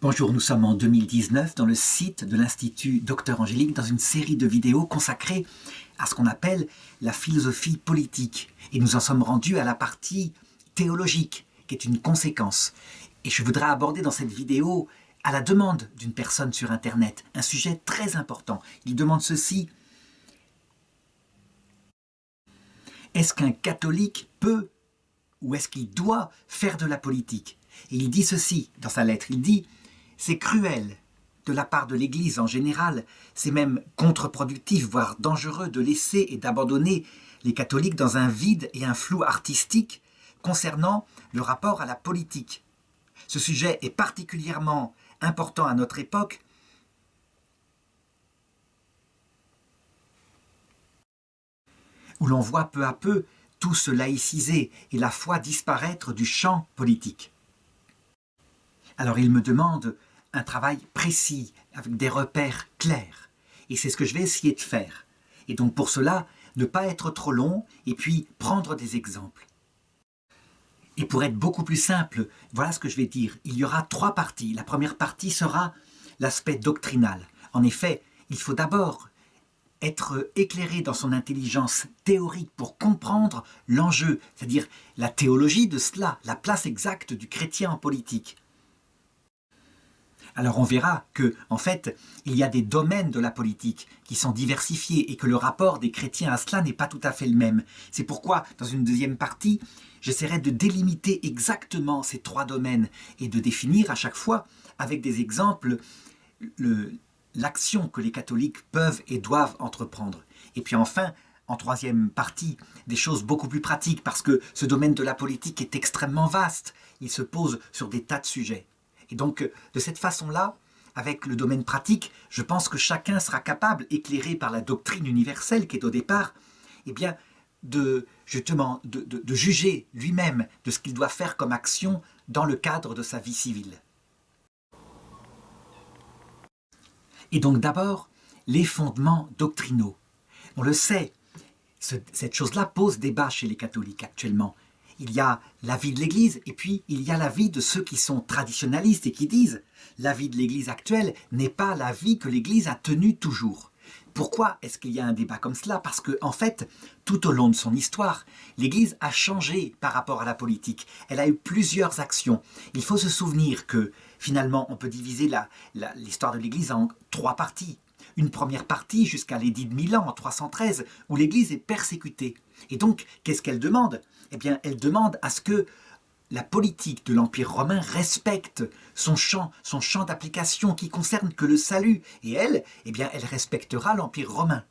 Bonjour, nous sommes en 2019 dans le site de l'Institut Docteur Angélique dans une série de vidéos consacrée à ce qu'on appelle la philosophie politique. Et nous en sommes rendus à la partie théologique, qui est une conséquence. Et je voudrais aborder dans cette vidéo, à la demande d'une personne sur Internet, un sujet très important. Il demande ceci: est-ce qu'un catholique peut ou est-ce qu'il doit faire de la politique? Et il dit ceci dans sa lettre, il dit: c'est cruel de la part de l'Église en général, c'est même contre-productif, voire dangereux de laisser et d'abandonner les catholiques dans un vide et un flou artistique concernant le rapport à la politique. Ce sujet est particulièrement important à notre époque, où l'on voit peu à peu tout se laïciser et la foi disparaître du champ politique. Alors il me demande un travail précis, avec des repères clairs. Et c'est ce que je vais essayer de faire. Et donc pour cela, ne pas être trop long et puis prendre des exemples. Et pour être beaucoup plus simple, voilà ce que je vais dire. Il y aura 3 parties. La première partie sera l'aspect doctrinal. En effet, il faut d'abord être éclairé dans son intelligence théorique pour comprendre l'enjeu, c'est-à-dire la théologie de cela, la place exacte du chrétien en politique. Alors on verra que, en fait, il y a des domaines de la politique qui sont diversifiés et que le rapport des chrétiens à cela n'est pas tout à fait le même. C'est pourquoi, dans une deuxième partie, j'essaierai de délimiter exactement ces 3 domaines et de définir à chaque fois, avec des exemples, l'action que les catholiques peuvent et doivent entreprendre. Et puis enfin, en 3e partie, des choses beaucoup plus pratiques, parce que ce domaine de la politique est extrêmement vaste. Il se pose sur des tas de sujets. Et donc, de cette façon-là, avec le domaine pratique, je pense que chacun sera capable, éclairé par la doctrine universelle qui est au départ, eh bien, justement, de juger lui-même de ce qu'il doit faire comme action dans le cadre de sa vie civile. Et donc d'abord, les fondements doctrinaux. On le sait, cette chose-là pose débat chez les catholiques actuellement. Il y a l'avis de l'Église et puis il y a l'avis de ceux qui sont traditionalistes et qui disent l'avis de l'Église actuelle n'est pas l'avis que l'Église a tenu toujours. Pourquoi est-ce qu'il y a un débat comme cela? Parce que, en fait, tout au long de son histoire, l'Église a changé par rapport à la politique. Elle a eu plusieurs actions. Il faut se souvenir que, finalement, on peut diviser l'histoire de l'Église en 3 parties. Une première partie jusqu'à l'édit de Milan en 313, où l'Église est persécutée. Et donc, qu'est-ce qu'elle demande? Eh bien, elle demande à ce que la politique de l'Empire romain respecte son champ d'application qui concerne que le salut. Et elle, eh bien, elle respectera l'Empire romain.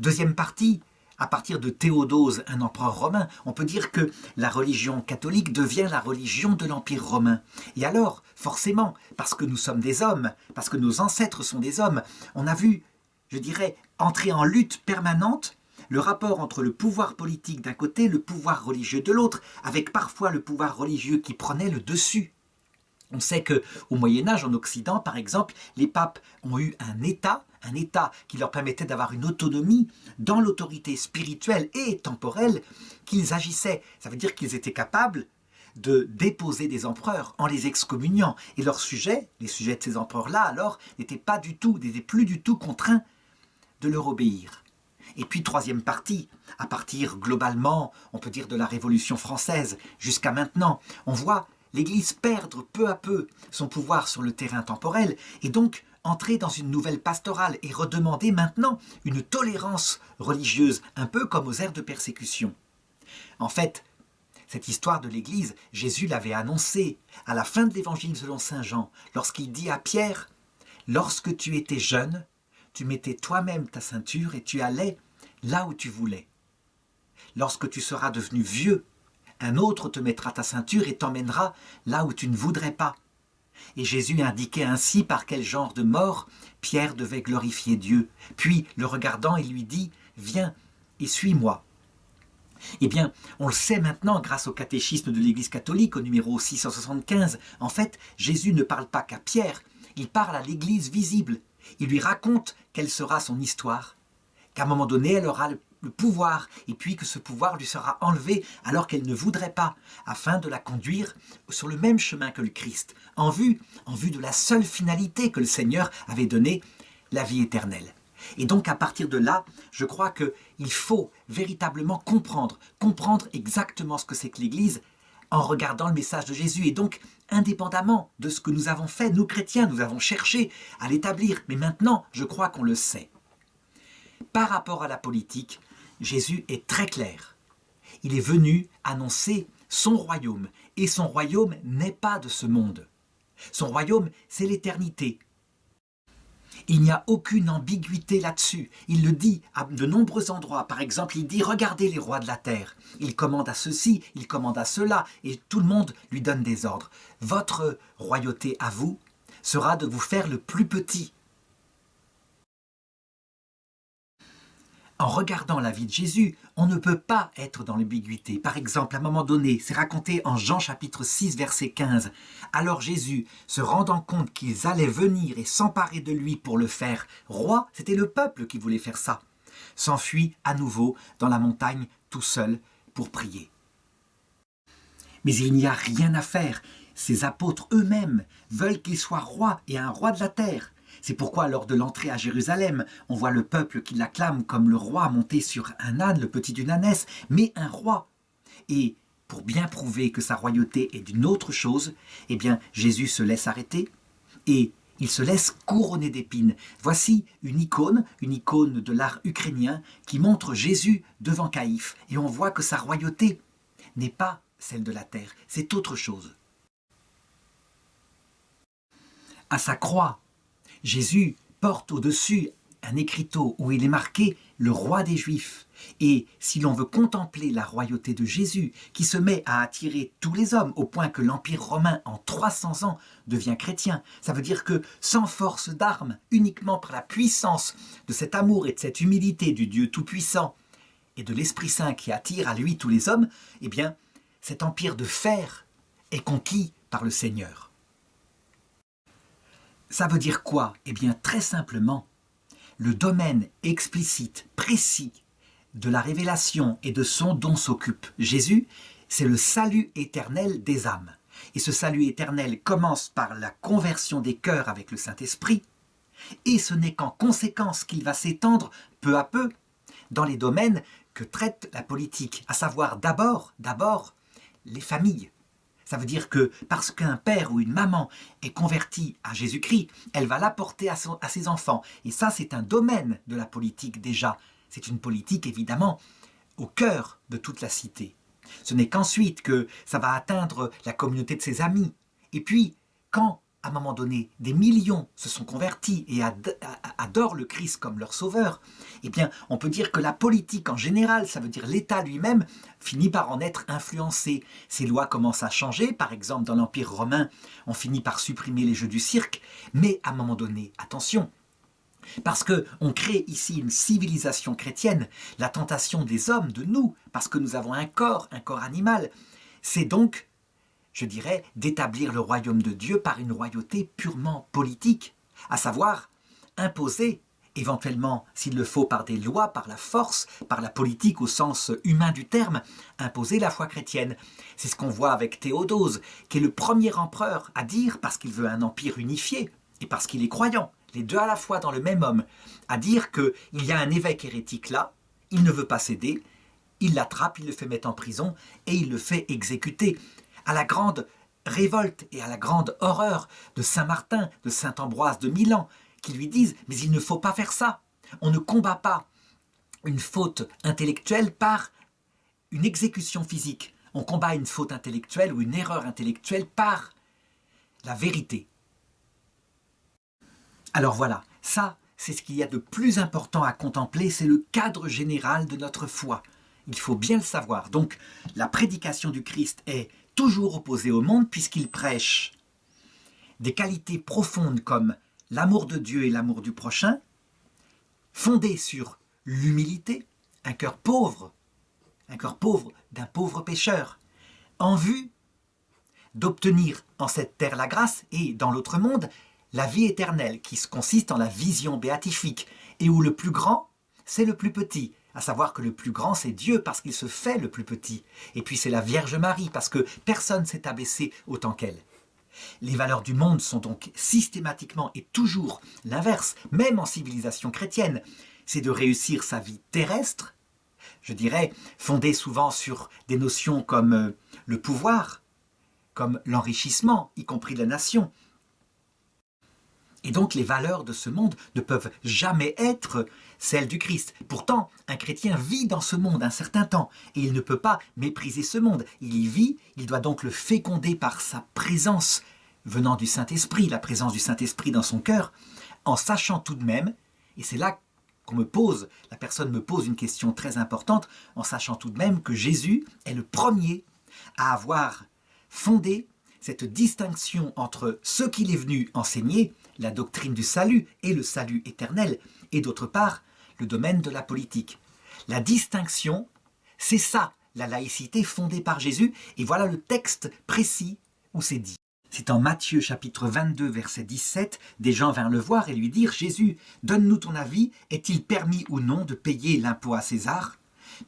Deuxième partie, à partir de Théodose, un empereur romain, on peut dire que la religion catholique devient la religion de l'Empire romain. Et alors, forcément, parce que nous sommes des hommes, parce que nos ancêtres sont des hommes, on a vu, je dirais, entrer en lutte permanente le rapport entre le pouvoir politique d'un côté et le pouvoir religieux de l'autre, avec parfois le pouvoir religieux qui prenait le dessus. On sait qu'au Moyen-Âge, en Occident, par exemple, les papes ont eu un État qui leur permettait d'avoir une autonomie dans l'autorité spirituelle et temporelle qu'ils agissaient. Ça veut dire qu'ils étaient capables de déposer des empereurs en les excommuniant. Et leurs sujets, les sujets de ces empereurs-là, alors, n'étaient plus du tout contraints de leur obéir. Et puis, 3e partie, à partir globalement, on peut dire de la Révolution française jusqu'à maintenant, on voit l'Église perdre peu à peu son pouvoir sur le terrain temporel et donc entrer dans une nouvelle pastorale et redemander maintenant une tolérance religieuse, un peu comme aux ères de persécution. En fait, cette histoire de l'Église, Jésus l'avait annoncée à la fin de l'Évangile selon saint Jean, lorsqu'il dit à Pierre « Lorsque tu étais jeune, tu mettais toi-même ta ceinture et tu allais là où tu voulais. Lorsque tu seras devenu vieux, un autre te mettra ta ceinture et t'emmènera là où tu ne voudrais pas. » Et Jésus indiquait ainsi par quel genre de mort Pierre devait glorifier Dieu. Puis, le regardant, il lui dit « Viens et suis-moi. » Eh bien, on le sait maintenant grâce au catéchisme de l'Église catholique, au numéro 675. En fait, Jésus ne parle pas qu'à Pierre, il parle à l'Église visible. Il lui raconte quelle sera son histoire, qu'à un moment donné, elle aura le pouvoir, et puis que ce pouvoir lui sera enlevé alors qu'elle ne voudrait pas, afin de la conduire sur le même chemin que le Christ, en vue de la seule finalité que le Seigneur avait donnée, la vie éternelle. Et donc à partir de là, je crois qu'il faut véritablement comprendre exactement ce que c'est que l'Église en regardant le message de Jésus. Et donc, indépendamment de ce que nous avons fait, nous chrétiens, nous avons cherché à l'établir. Mais maintenant, je crois qu'on le sait. Par rapport à la politique, Jésus est très clair. Il est venu annoncer son royaume. Et son royaume n'est pas de ce monde. Son royaume, c'est l'éternité. Il n'y a aucune ambiguïté là-dessus. Il le dit à de nombreux endroits. Par exemple, il dit « Regardez les rois de la terre. Il commande à ceci, il commande à cela, et tout le monde lui donne des ordres. Votre royauté à vous sera de vous faire le plus petit. » En regardant la vie de Jésus, on ne peut pas être dans l'ambiguïté. Par exemple, à un moment donné, c'est raconté en Jean chapitre 6, verset 15. Alors Jésus, se rendant compte qu'ils allaient venir et s'emparer de lui pour le faire roi, c'était le peuple qui voulait faire ça, s'enfuit à nouveau dans la montagne tout seul pour prier. Mais il n'y a rien à faire. Ces apôtres eux-mêmes veulent qu'il soit roi et un roi de la terre. C'est pourquoi lors de l'entrée à Jérusalem, on voit le peuple qui l'acclame comme le roi monté sur un âne, le petit d'une ânesse, mais un roi. Et pour bien prouver que sa royauté est d'une autre chose, eh bien Jésus se laisse arrêter et il se laisse couronner d'épines. Voici une icône de l'art ukrainien qui montre Jésus devant Caïphe. Et on voit que sa royauté n'est pas celle de la terre, c'est autre chose. À sa croix, Jésus porte au-dessus un écriteau où il est marqué « le roi des Juifs ». Et si l'on veut contempler la royauté de Jésus, qui se met à attirer tous les hommes au point que l'Empire romain en 300 ans devient chrétien, ça veut dire que sans force d'armes, uniquement par la puissance de cet amour et de cette humilité du Dieu Tout-Puissant et de l'Esprit Saint qui attire à lui tous les hommes, eh bien, cet empire de fer est conquis par le Seigneur. Ça veut dire quoi? Eh bien, très simplement, le domaine explicite, précis de la révélation et de son dont s'occupe Jésus, c'est le salut éternel des âmes. Et ce salut éternel commence par la conversion des cœurs avec le Saint-Esprit, et ce n'est qu'en conséquence qu'il va s'étendre peu à peu dans les domaines que traite la politique, à savoir d'abord les familles. Ça veut dire que parce qu'un père ou une maman est converti à Jésus-Christ, elle va l'apporter à ses enfants. Et ça, c'est un domaine de la politique déjà. C'est une politique, évidemment, au cœur de toute la cité. Ce n'est qu'ensuite que ça va atteindre la communauté de ses amis. Et puis, quand, à un moment donné, des millions se sont convertis et adorent le Christ comme leur sauveur, eh bien, on peut dire que la politique en général, ça veut dire l'État lui-même, finit par en être influencé. Ces lois commencent à changer. Par exemple, dans l'Empire romain, on finit par supprimer les jeux du cirque. Mais à un moment donné, attention, parce qu'on crée ici une civilisation chrétienne, la tentation des hommes, de nous, parce que nous avons un corps animal, c'est donc, je dirais, d'établir le royaume de Dieu par une royauté purement politique, à savoir imposer, éventuellement, s'il le faut, par des lois, par la force, par la politique au sens humain du terme, imposer la foi chrétienne. C'est ce qu'on voit avec Théodose, qui est le premier empereur à dire, parce qu'il veut un empire unifié, et parce qu'il est croyant, les deux à la fois dans le même homme, à dire qu'il y a un évêque hérétique là, il ne veut pas céder, il l'attrape, il le fait mettre en prison, et il le fait exécuter. À la grande révolte et à la grande horreur de Saint-Martin, de Saint-Ambroise de Milan, qui lui disent « mais il ne faut pas faire ça, on ne combat pas une faute intellectuelle par une exécution physique, on combat une faute intellectuelle ou une erreur intellectuelle par la vérité ». Alors voilà, ça, c'est ce qu'il y a de plus important à contempler, c'est le cadre général de notre foi. Il faut bien le savoir. Donc, la prédication du Christ est toujours opposée au monde puisqu'il prêche des qualités profondes comme l'amour de Dieu et l'amour du prochain, fondées sur l'humilité, un cœur pauvre d'un pauvre pécheur, en vue d'obtenir en cette terre la grâce et dans l'autre monde la vie éternelle qui consiste en la vision béatifique et où le plus grand, c'est le plus petit, à savoir que le plus grand c'est Dieu parce qu'il se fait le plus petit. Et puis c'est la Vierge Marie parce que personne s'est abaissé autant qu'elle. Les valeurs du monde sont donc systématiquement et toujours l'inverse, même en civilisation chrétienne. C'est de réussir sa vie terrestre, je dirais, fondée souvent sur des notions comme le pouvoir, comme l'enrichissement, y compris de la nation. Et donc les valeurs de ce monde ne peuvent jamais être celles du Christ. Pourtant, un chrétien vit dans ce monde un certain temps et il ne peut pas mépriser ce monde. Il y vit, il doit donc le féconder par sa présence venant du Saint-Esprit, la présence du Saint-Esprit dans son cœur, en sachant tout de même, et c'est là la personne me pose une question très importante, en sachant tout de même que Jésus est le premier à avoir fondé cette distinction entre ce qu'il est venu enseigner, la doctrine du salut et le salut éternel, et d'autre part, le domaine de la politique. La distinction, c'est ça, la laïcité fondée par Jésus, et voilà le texte précis où c'est dit. C'est en Matthieu chapitre 22, verset 17, des gens vinrent le voir et lui dirent « Jésus, donne-nous ton avis, est-il permis ou non de payer l'impôt à César ?»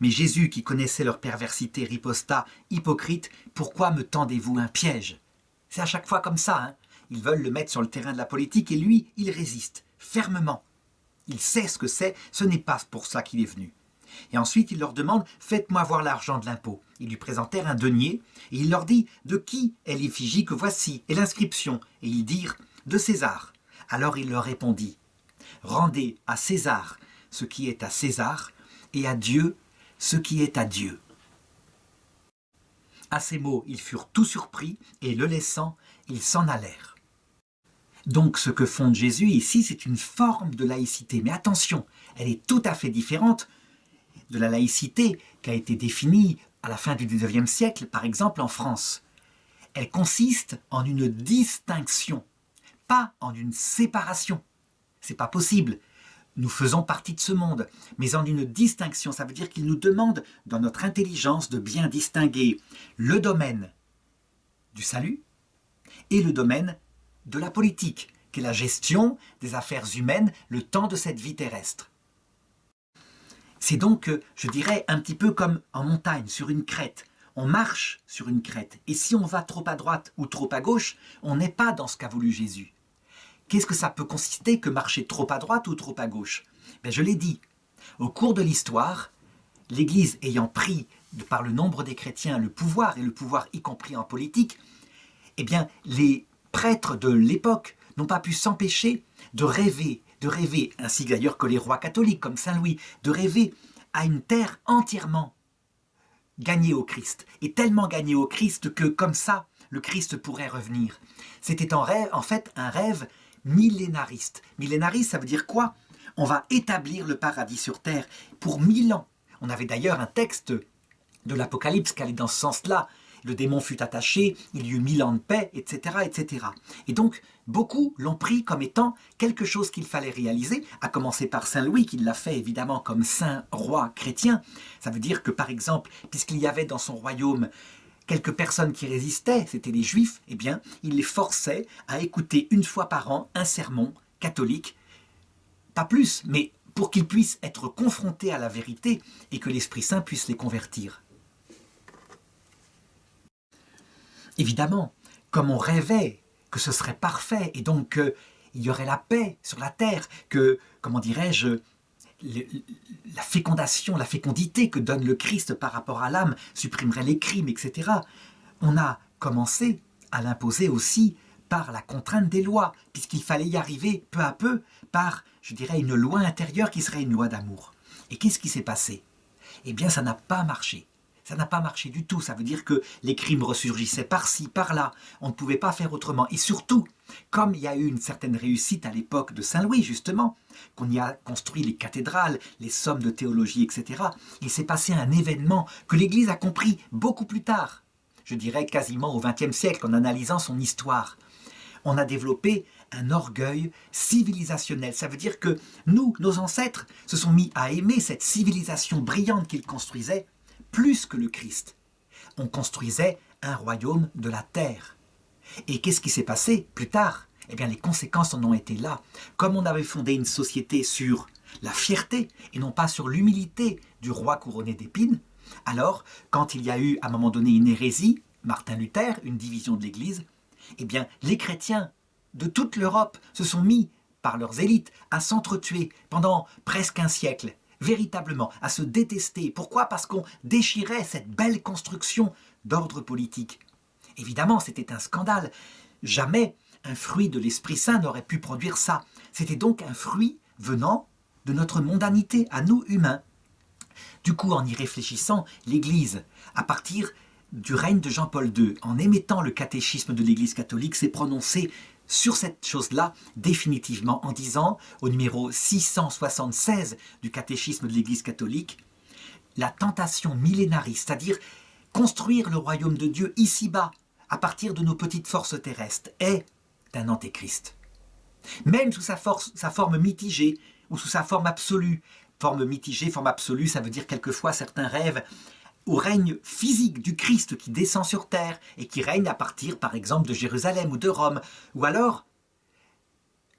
Mais Jésus, qui connaissait leur perversité, riposta « Hypocrite, pourquoi me tendez-vous un piège ?» C'est à chaque fois comme ça, hein. Ils veulent le mettre sur le terrain de la politique et lui, il résiste fermement. Il sait ce que c'est, ce n'est pas pour ça qu'il est venu. Et ensuite, il leur demande « Faites-moi voir l'argent de l'impôt ». Ils lui présentèrent un denier, et il leur dit « De qui est l'effigie que voici, et l'inscription ?» Et ils dirent « De César ». Alors il leur répondit « Rendez à César ce qui est à César, et à Dieu ce qui est à Dieu. » À ces mots, ils furent tout surpris, et le laissant, ils s'en allèrent. Donc ce que fonde Jésus ici, c'est une forme de laïcité. Mais attention, elle est tout à fait différente de la laïcité qui a été définie à la fin du XIXe siècle, par exemple en France. Elle consiste en une distinction, pas en une séparation. C'est pas possible. Nous faisons partie de ce monde, mais en une distinction. Ça veut dire qu'il nous demande, dans notre intelligence, de bien distinguer le domaine du salut et le domaine de la politique, qui est la gestion des affaires humaines, le temps de cette vie terrestre. C'est donc, je dirais, un petit peu comme en montagne, sur une crête. On marche sur une crête, et si on va trop à droite ou trop à gauche, on n'est pas dans ce qu'a voulu Jésus. Qu'est-ce que ça peut consister que marcher trop à droite ou trop à gauche? Ben, je l'ai dit, au cours de l'histoire, l'Église ayant pris, par le nombre des chrétiens, le pouvoir, et le pouvoir y compris en politique, eh bien, les prêtres de l'époque n'ont pas pu s'empêcher de rêver, ainsi d'ailleurs que les rois catholiques comme Saint Louis, de rêver à une terre entièrement gagnée au Christ, et tellement gagnée au Christ que comme ça, le Christ pourrait revenir. C'était en fait un rêve millénariste. Millénariste, ça veut dire quoi? On va établir le paradis sur terre pour 1000 ans. On avait d'ailleurs un texte de l'Apocalypse qui allait dans ce sens-là. Le démon fut attaché, il y eut 1000 ans de paix, etc., etc. Et donc, beaucoup l'ont pris comme étant quelque chose qu'il fallait réaliser, à commencer par Saint Louis, qui l'a fait évidemment comme saint roi chrétien. Ça veut dire que, par exemple, puisqu'il y avait dans son royaume quelques personnes qui résistaient, c'était les Juifs, eh bien, il les forçait à écouter une fois par an un sermon catholique, pas plus, mais pour qu'ils puissent être confrontés à la vérité et que l'Esprit Saint puisse les convertir. Évidemment, comme on rêvait que ce serait parfait et donc qu'il y aurait la paix sur la terre, que, comment dirais-je, la fécondation, la fécondité que donne le Christ par rapport à l'âme supprimerait les crimes, etc. On a commencé à l'imposer aussi par la contrainte des lois, puisqu'il fallait y arriver peu à peu par, je dirais, une loi intérieure qui serait une loi d'amour. Et qu'est-ce qui s'est passé? Eh bien, ça n'a pas marché. Ça n'a pas marché du tout. Ça veut dire que les crimes ressurgissaient par-ci, par-là. On ne pouvait pas faire autrement. Et surtout, comme il y a eu une certaine réussite à l'époque de Saint-Louis, justement, qu'on y a construit les cathédrales, les sommes de théologie, etc., il s'est passé un événement que l'Église a compris beaucoup plus tard. Je dirais quasiment au XXe siècle, en analysant son histoire. On a développé un orgueil civilisationnel. Ça veut dire que nous, nos ancêtres, se sont mis à aimer cette civilisation brillante qu'ils construisaient, plus que le Christ. On construisait un royaume de la terre. Et qu'est-ce qui s'est passé plus tard? Eh bien, les conséquences en ont été là. Comme on avait fondé une société sur la fierté et non pas sur l'humilité du roi couronné d'épines. Alors, quand il y a eu à un moment donné une hérésie, Martin Luther, une division de l'Église, eh bien, les chrétiens de toute l'Europe se sont mis, par leurs élites, à s'entretuer pendant presque un siècle, véritablement, à se détester. Pourquoi? Parce qu'on déchirait cette belle construction d'ordre politique. Évidemment, c'était un scandale. Jamais un fruit de l'Esprit Saint n'aurait pu produire ça. C'était donc un fruit venant de notre mondanité, à nous humains. Du coup, en y réfléchissant, l'Église, à partir du règne de Jean-Paul II, en émettant le catéchisme de l'Église catholique, s'est prononcée sur cette chose-là définitivement en disant, au numéro 676 du catéchisme de l'Église catholique, la tentation millénariste, c'est-à-dire construire le royaume de Dieu ici-bas, à partir de nos petites forces terrestres, est un antéchrist. Même sous sa forme mitigée, ou sous sa forme absolue. Forme mitigée, forme absolue, ça veut dire quelquefois certains rêvent au règne physique du Christ qui descend sur terre et qui règne à partir, par exemple, de Jérusalem ou de Rome. Ou alors,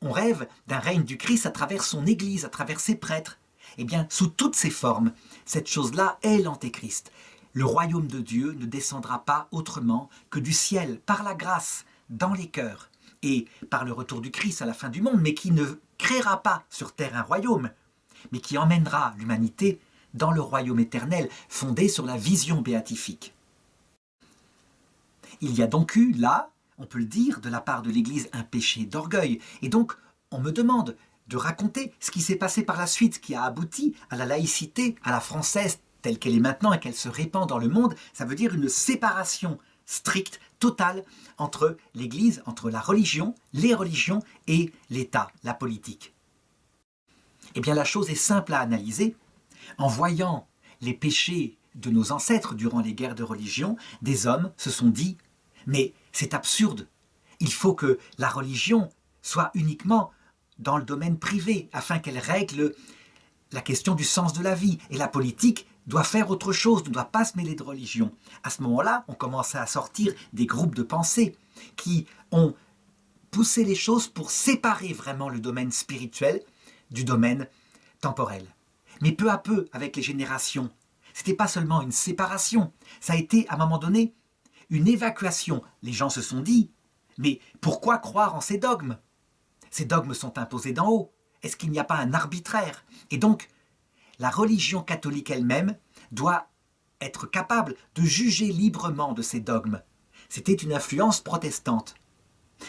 on rêve d'un règne du Christ à travers son Église, à travers ses prêtres. Eh bien, sous toutes ces formes, cette chose-là est l'antéchrist. Le royaume de Dieu ne descendra pas autrement que du ciel, par la grâce, dans les cœurs, et par le retour du Christ à la fin du monde, mais qui ne créera pas sur terre un royaume, mais qui emmènera l'humanité dans le royaume éternel, fondé sur la vision béatifique. Il y a donc eu, là, on peut le dire, de la part de l'Église, un péché d'orgueil. Et donc, on me demande de raconter ce qui s'est passé par la suite, qui a abouti à la laïcité, à la française, telle qu'elle est maintenant et qu'elle se répand dans le monde. Ça veut dire une séparation stricte, totale, entre l'Église, entre la religion, les religions et l'État, la politique. Eh bien, la chose est simple à analyser. En voyant les péchés de nos ancêtres durant les guerres de religion, des hommes se sont dit « Mais c'est absurde, il faut que la religion soit uniquement dans le domaine privé afin qu'elle règle la question du sens de la vie. Et la politique doit faire autre chose, ne doit pas se mêler de religion. » À ce moment-là, on commençait à sortir des groupes de pensée qui ont poussé les choses pour séparer vraiment le domaine spirituel du domaine temporel. Mais peu à peu, avec les générations, ce n'était pas seulement une séparation, ça a été à un moment donné une évacuation. Les gens se sont dit, mais pourquoi croire en ces dogmes? Ces dogmes sont imposés d'en haut. Est-ce qu'il n'y a pas un arbitraire? Et donc, la religion catholique elle-même doit être capable de juger librement de ces dogmes. C'était une influence protestante.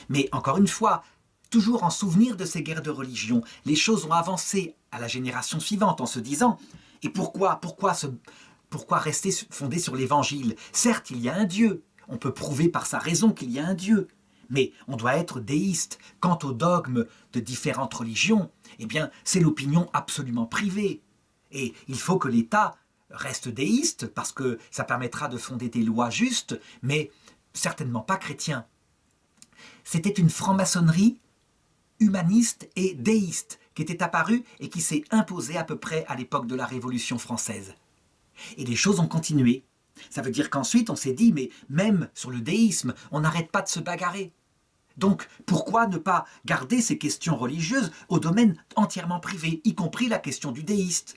Mais encore une fois, toujours en souvenir de ces guerres de religion, les choses ont avancé à la génération suivante en se disant « Et pourquoi rester fondé sur l'Évangile? Certes, il y a un Dieu, on peut prouver par sa raison qu'il y a un Dieu, mais on doit être déiste. Quant aux dogmes de différentes religions, eh bien, c'est l'opinion absolument privée. Et il faut que l'État reste déiste parce que ça permettra de fonder des lois justes, mais certainement pas chrétien. » C'était une franc-maçonnerie humaniste et déiste qui était apparue et qui s'est imposée à peu près à l'époque de la Révolution française. Et les choses ont continué. Ça veut dire qu'ensuite on s'est dit, mais même sur le déisme, on n'arrête pas de se bagarrer. Donc pourquoi ne pas garder ces questions religieuses au domaine entièrement privé, y compris la question du déiste?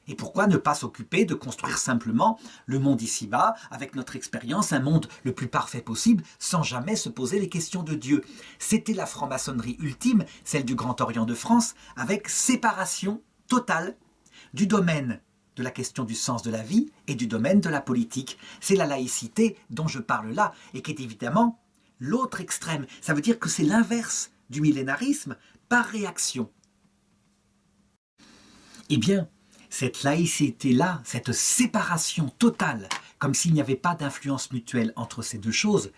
Et pourquoi ne pas s'occuper de construire simplement le monde ici-bas, avec notre expérience, un monde le plus parfait possible, sans jamais se poser les questions de Dieu? C'était la franc-maçonnerie ultime, celle du Grand Orient de France, avec séparation totale du domaine de la question du sens de la vie et du domaine de la politique. C'est la laïcité dont je parle là, et qui est évidemment l'autre extrême. Ça veut dire que c'est l'inverse du millénarisme par réaction. Eh bien, cette laïcité-là, cette séparation totale, comme s'il n'y avait pas d'influence mutuelle entre ces deux choses,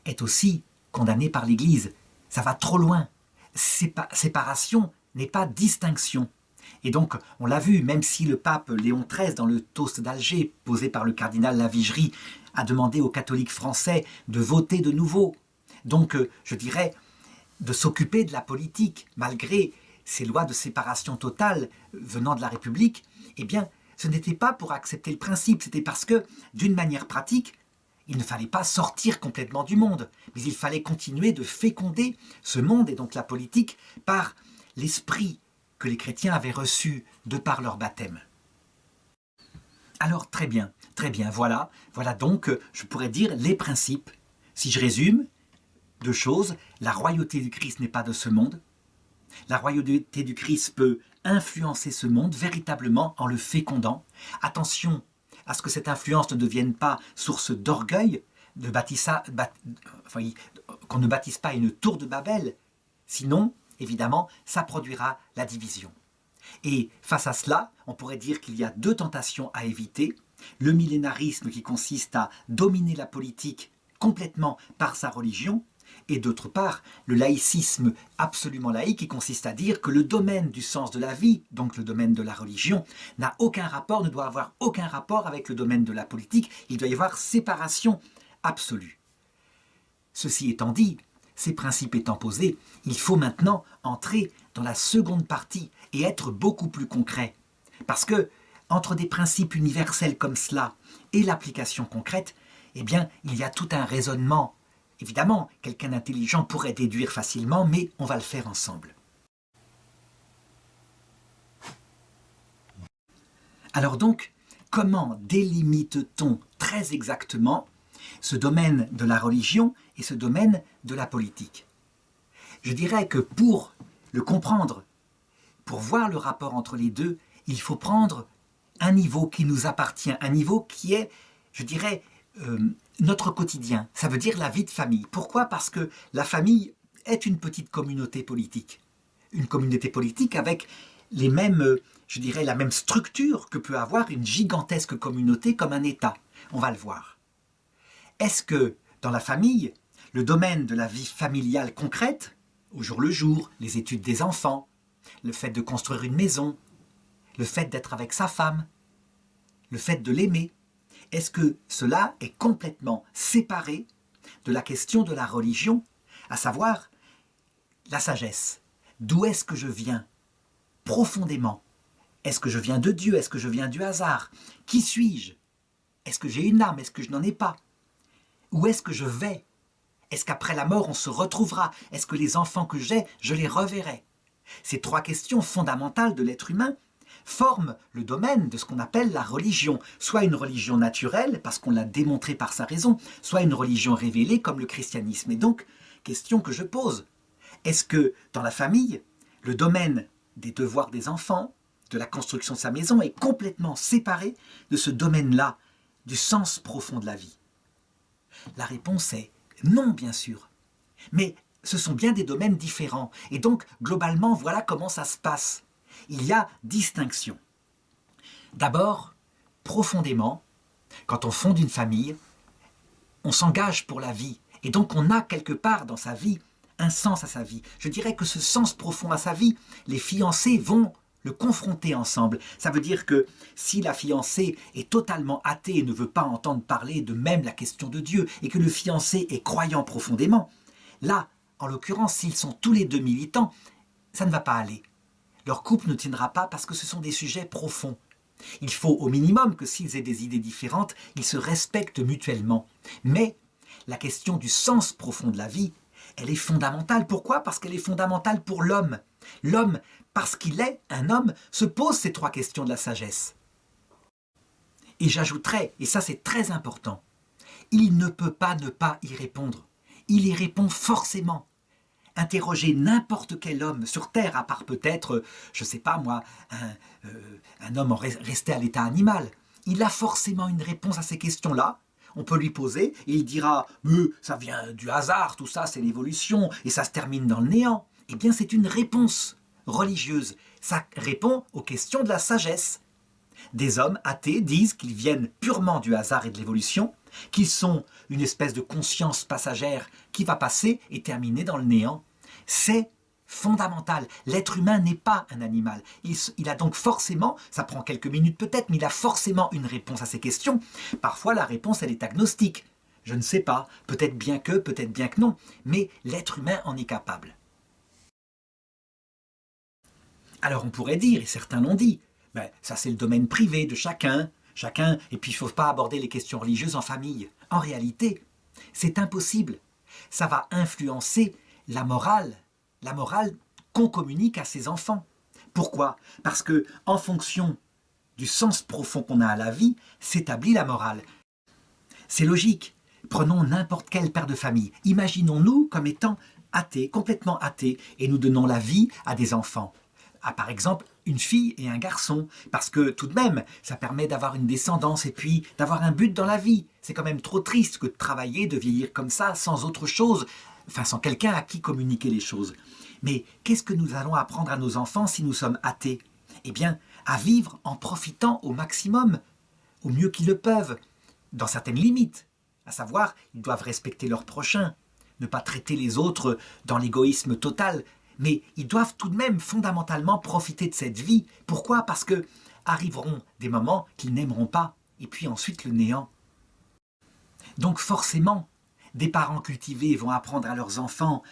est aussi condamnée par l'Église. Ça va trop loin. Séparation n'est pas distinction. Et donc, on l'a vu, même si le pape Léon XIII, dans le toast d'Alger, posé par le cardinal Lavigerie, a demandé aux catholiques français de voter de nouveau. Donc, je dirais, de s'occuper de la politique, malgré ces lois de séparation totale venant de la République, eh bien, ce n'était pas pour accepter le principe, c'était parce que, d'une manière pratique, il ne fallait pas sortir complètement du monde, mais il fallait continuer de féconder ce monde et donc la politique par l'esprit que les chrétiens avaient reçu de par leur baptême. Alors très bien, voilà donc, je pourrais dire les principes. Si je résume, deux choses, la royauté du Christ n'est pas de ce monde, la royauté du Christ peut influencer ce monde véritablement en le fécondant. Attention à ce que cette influence ne devienne pas source d'orgueil, qu'on ne bâtisse pas une tour de Babel, sinon, évidemment, ça produira la division. Et face à cela, on pourrait dire qu'il y a deux tentations à éviter. Le millénarisme qui consiste à dominer la politique complètement par sa religion, et d'autre part, le laïcisme absolument laïque qui consiste à dire que le domaine du sens de la vie, donc le domaine de la religion, n'a aucun rapport, ne doit avoir aucun rapport avec le domaine de la politique. Il doit y avoir séparation absolue. Ceci étant dit, ces principes étant posés, il faut maintenant entrer dans la seconde partie et être beaucoup plus concret. Parce que, entre des principes universels comme cela et l'application concrète, eh bien, il y a tout un raisonnement. Évidemment, quelqu'un d'intelligent pourrait déduire facilement, mais on va le faire ensemble. Alors donc, comment délimite-t-on très exactement ce domaine de la religion et ce domaine de la politique? Je dirais que pour le comprendre, pour voir le rapport entre les deux, il faut prendre un niveau qui nous appartient, un niveau qui est, je dirais, notre quotidien. Ça veut dire la vie de famille. Pourquoi? Parce que la famille est une petite communauté politique. Une communauté politique avec les mêmes, je dirais, la même structure que peut avoir une gigantesque communauté comme un État. On va le voir. Est-ce que, dans la famille, le domaine de la vie familiale concrète, au jour le jour, les études des enfants, le fait de construire une maison, le fait d'être avec sa femme, le fait de l'aimer, est-ce que cela est complètement séparé de la question de la religion, à savoir la sagesse? D'où est-ce que je viens profondément? Est-ce que je viens de Dieu? Est-ce que je viens du hasard? Qui suis-je? Est-ce que j'ai une âme? Est-ce que je n'en ai pas? Où est-ce que je vais? Est-ce qu'après la mort on se retrouvera? Est-ce que les enfants que j'ai, je les reverrai? Ces trois questions fondamentales de l'être humain forment le domaine de ce qu'on appelle la religion, soit une religion naturelle, parce qu'on l'a démontré par sa raison, soit une religion révélée comme le christianisme. Et donc, question que je pose, est-ce que dans la famille, le domaine des devoirs des enfants, de la construction de sa maison, est complètement séparé de ce domaine-là, du sens profond de la vie? La réponse est non, bien sûr. Mais ce sont bien des domaines différents. Et donc, globalement, voilà comment ça se passe. Il y a distinction. D'abord, profondément, quand on fonde une famille, on s'engage pour la vie. Et donc, on a quelque part dans sa vie un sens à sa vie. Je dirais que ce sens profond à sa vie, les fiancés vont le confronter ensemble. Ça veut dire que si la fiancée est totalement athée et ne veut pas entendre parler de même la question de Dieu, et que le fiancé est croyant profondément, là, en l'occurrence, s'ils sont tous les deux militants, ça ne va pas aller. Leur couple ne tiendra pas parce que ce sont des sujets profonds. Il faut au minimum que s'ils aient des idées différentes, ils se respectent mutuellement. Mais la question du sens profond de la vie, elle est fondamentale. Pourquoi? Parce qu'elle est fondamentale pour l'homme. L'homme, parce qu'il est un homme, se pose ces trois questions de la sagesse. Et j'ajouterais, et ça c'est très important, il ne peut pas ne pas y répondre. Il y répond forcément. Interroger n'importe quel homme sur Terre, à part peut-être, je ne sais pas moi, un homme resté à l'état animal, il a forcément une réponse à ces questions-là. On peut lui poser et il dira « ça vient du hasard, tout ça c'est l'évolution et ça se termine dans le néant ». Eh bien c'est une réponse religieuse. Ça répond aux questions de la sagesse. Des hommes athées disent qu'ils viennent purement du hasard et de l'évolution, qu'ils sont une espèce de conscience passagère qui va passer et terminer dans le néant. C'est fondamental. L'être humain n'est pas un animal. Il a donc forcément, ça prend quelques minutes peut-être, mais il a forcément une réponse à ces questions. Parfois la réponse elle est agnostique. Je ne sais pas, peut-être bien que non, mais l'être humain en est capable. Alors on pourrait dire, et certains l'ont dit, ça c'est le domaine privé de chacun, et puis il ne faut pas aborder les questions religieuses en famille. En réalité, c'est impossible. Ça va influencer la morale qu'on communique à ses enfants. Pourquoi? Parce que, en fonction du sens profond qu'on a à la vie, s'établit la morale. C'est logique. Prenons n'importe quel père de famille. Imaginons-nous comme étant athées, complètement athées, et nous donnons la vie à des enfants. À, par exemple, une fille et un garçon, parce que tout de même, ça permet d'avoir une descendance et puis d'avoir un but dans la vie. C'est quand même trop triste que de travailler, de vieillir comme ça, sans autre chose, enfin sans quelqu'un à qui communiquer les choses. Mais qu'est-ce que nous allons apprendre à nos enfants si nous sommes athées? Eh bien, à vivre en profitant au maximum, au mieux qu'ils le peuvent, dans certaines limites. À savoir, ils doivent respecter leurs prochains, ne pas traiter les autres dans l'égoïsme total, mais ils doivent tout de même fondamentalement profiter de cette vie. Pourquoi? Parce que arriveront des moments qu'ils n'aimeront pas, et puis ensuite le néant. Donc forcément, des parents cultivés vont apprendre à leurs enfants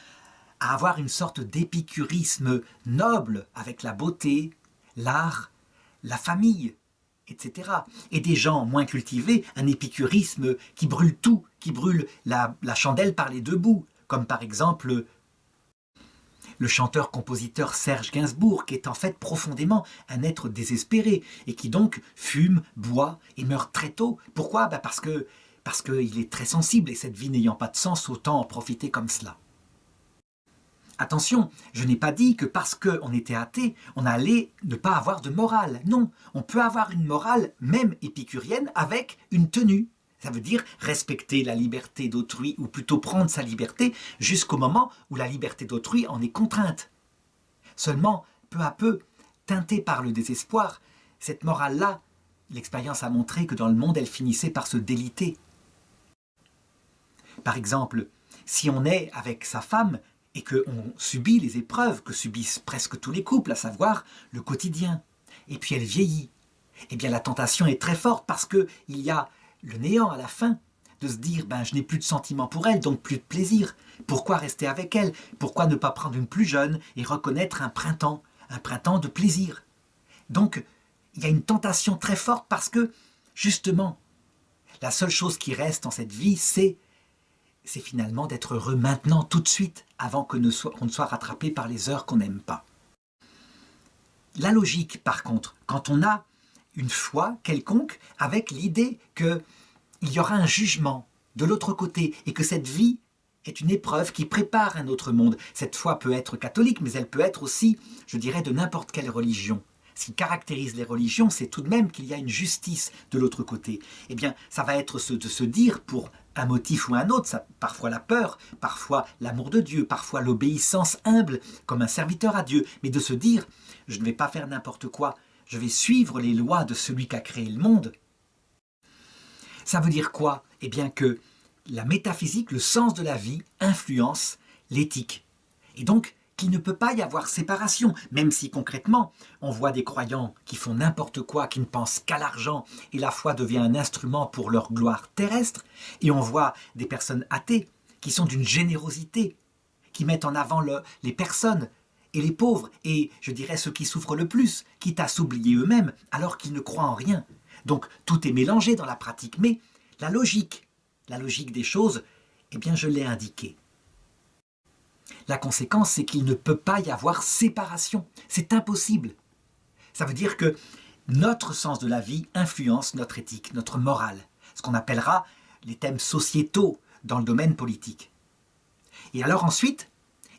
à avoir une sorte d'épicurisme noble avec la beauté, l'art, la famille, etc. Et des gens moins cultivés, un épicurisme qui brûle tout, qui brûle la chandelle par les deux bouts, comme par exemple le chanteur-compositeur Serge Gainsbourg, qui est en fait profondément un être désespéré, et qui donc fume, boit et meurt très tôt. Pourquoi? Parce qu'il est très sensible, et cette vie n'ayant pas de sens, autant en profiter comme cela. Attention, je n'ai pas dit que parce qu'on était athée, on allait ne pas avoir de morale. Non, on peut avoir une morale, même épicurienne, avec une tenue. Ça veut dire respecter la liberté d'autrui, ou plutôt prendre sa liberté, jusqu'au moment où la liberté d'autrui en est contrainte. Seulement, peu à peu, teintée par le désespoir, cette morale-là, l'expérience a montré que dans le monde, elle finissait par se déliter. Par exemple, si on est avec sa femme, et qu'on subit les épreuves que subissent presque tous les couples, à savoir le quotidien, et puis elle vieillit, eh bien la tentation est très forte parce qu'il y a le néant à la fin, de se dire je n'ai plus de sentiments pour elle, donc plus de plaisir. Pourquoi rester avec elle? Pourquoi ne pas prendre une plus jeune et reconnaître un printemps de plaisir? Donc il y a une tentation très forte parce que justement, la seule chose qui reste dans cette vie, c'est finalement d'être heureux maintenant, tout de suite, avant qu'on ne soit rattrapé par les heures qu'on n'aime pas. La logique, par contre, quand on a une foi quelconque avec l'idée qu'il y aura un jugement de l'autre côté et que cette vie est une épreuve qui prépare un autre monde. Cette foi peut être catholique, mais elle peut être aussi, je dirais, de n'importe quelle religion. Ce qui caractérise les religions, c'est tout de même qu'il y a une justice de l'autre côté. Eh bien, ça va être de se dire pour un motif ou un autre, ça, parfois la peur, parfois l'amour de Dieu, parfois l'obéissance humble comme un serviteur à Dieu, mais de se dire, je ne vais pas faire n'importe quoi, je vais suivre les lois de celui qui a créé le monde. Ça veut dire quoi? Eh bien que la métaphysique, le sens de la vie, influence l'éthique. Et donc, qu'il ne peut pas y avoir séparation, même si concrètement, on voit des croyants qui font n'importe quoi, qui ne pensent qu'à l'argent, et la foi devient un instrument pour leur gloire terrestre, et on voit des personnes athées qui sont d'une générosité, qui mettent en avant les personnes et les pauvres, et je dirais ceux qui souffrent le plus, quitte à s'oublier eux-mêmes, alors qu'ils ne croient en rien. Donc tout est mélangé dans la pratique, mais la logique des choses, eh bien je l'ai indiqué. La conséquence, c'est qu'il ne peut pas y avoir séparation. C'est impossible. Ça veut dire que notre sens de la vie influence notre éthique, notre morale, ce qu'on appellera les thèmes sociétaux dans le domaine politique. Et alors ensuite,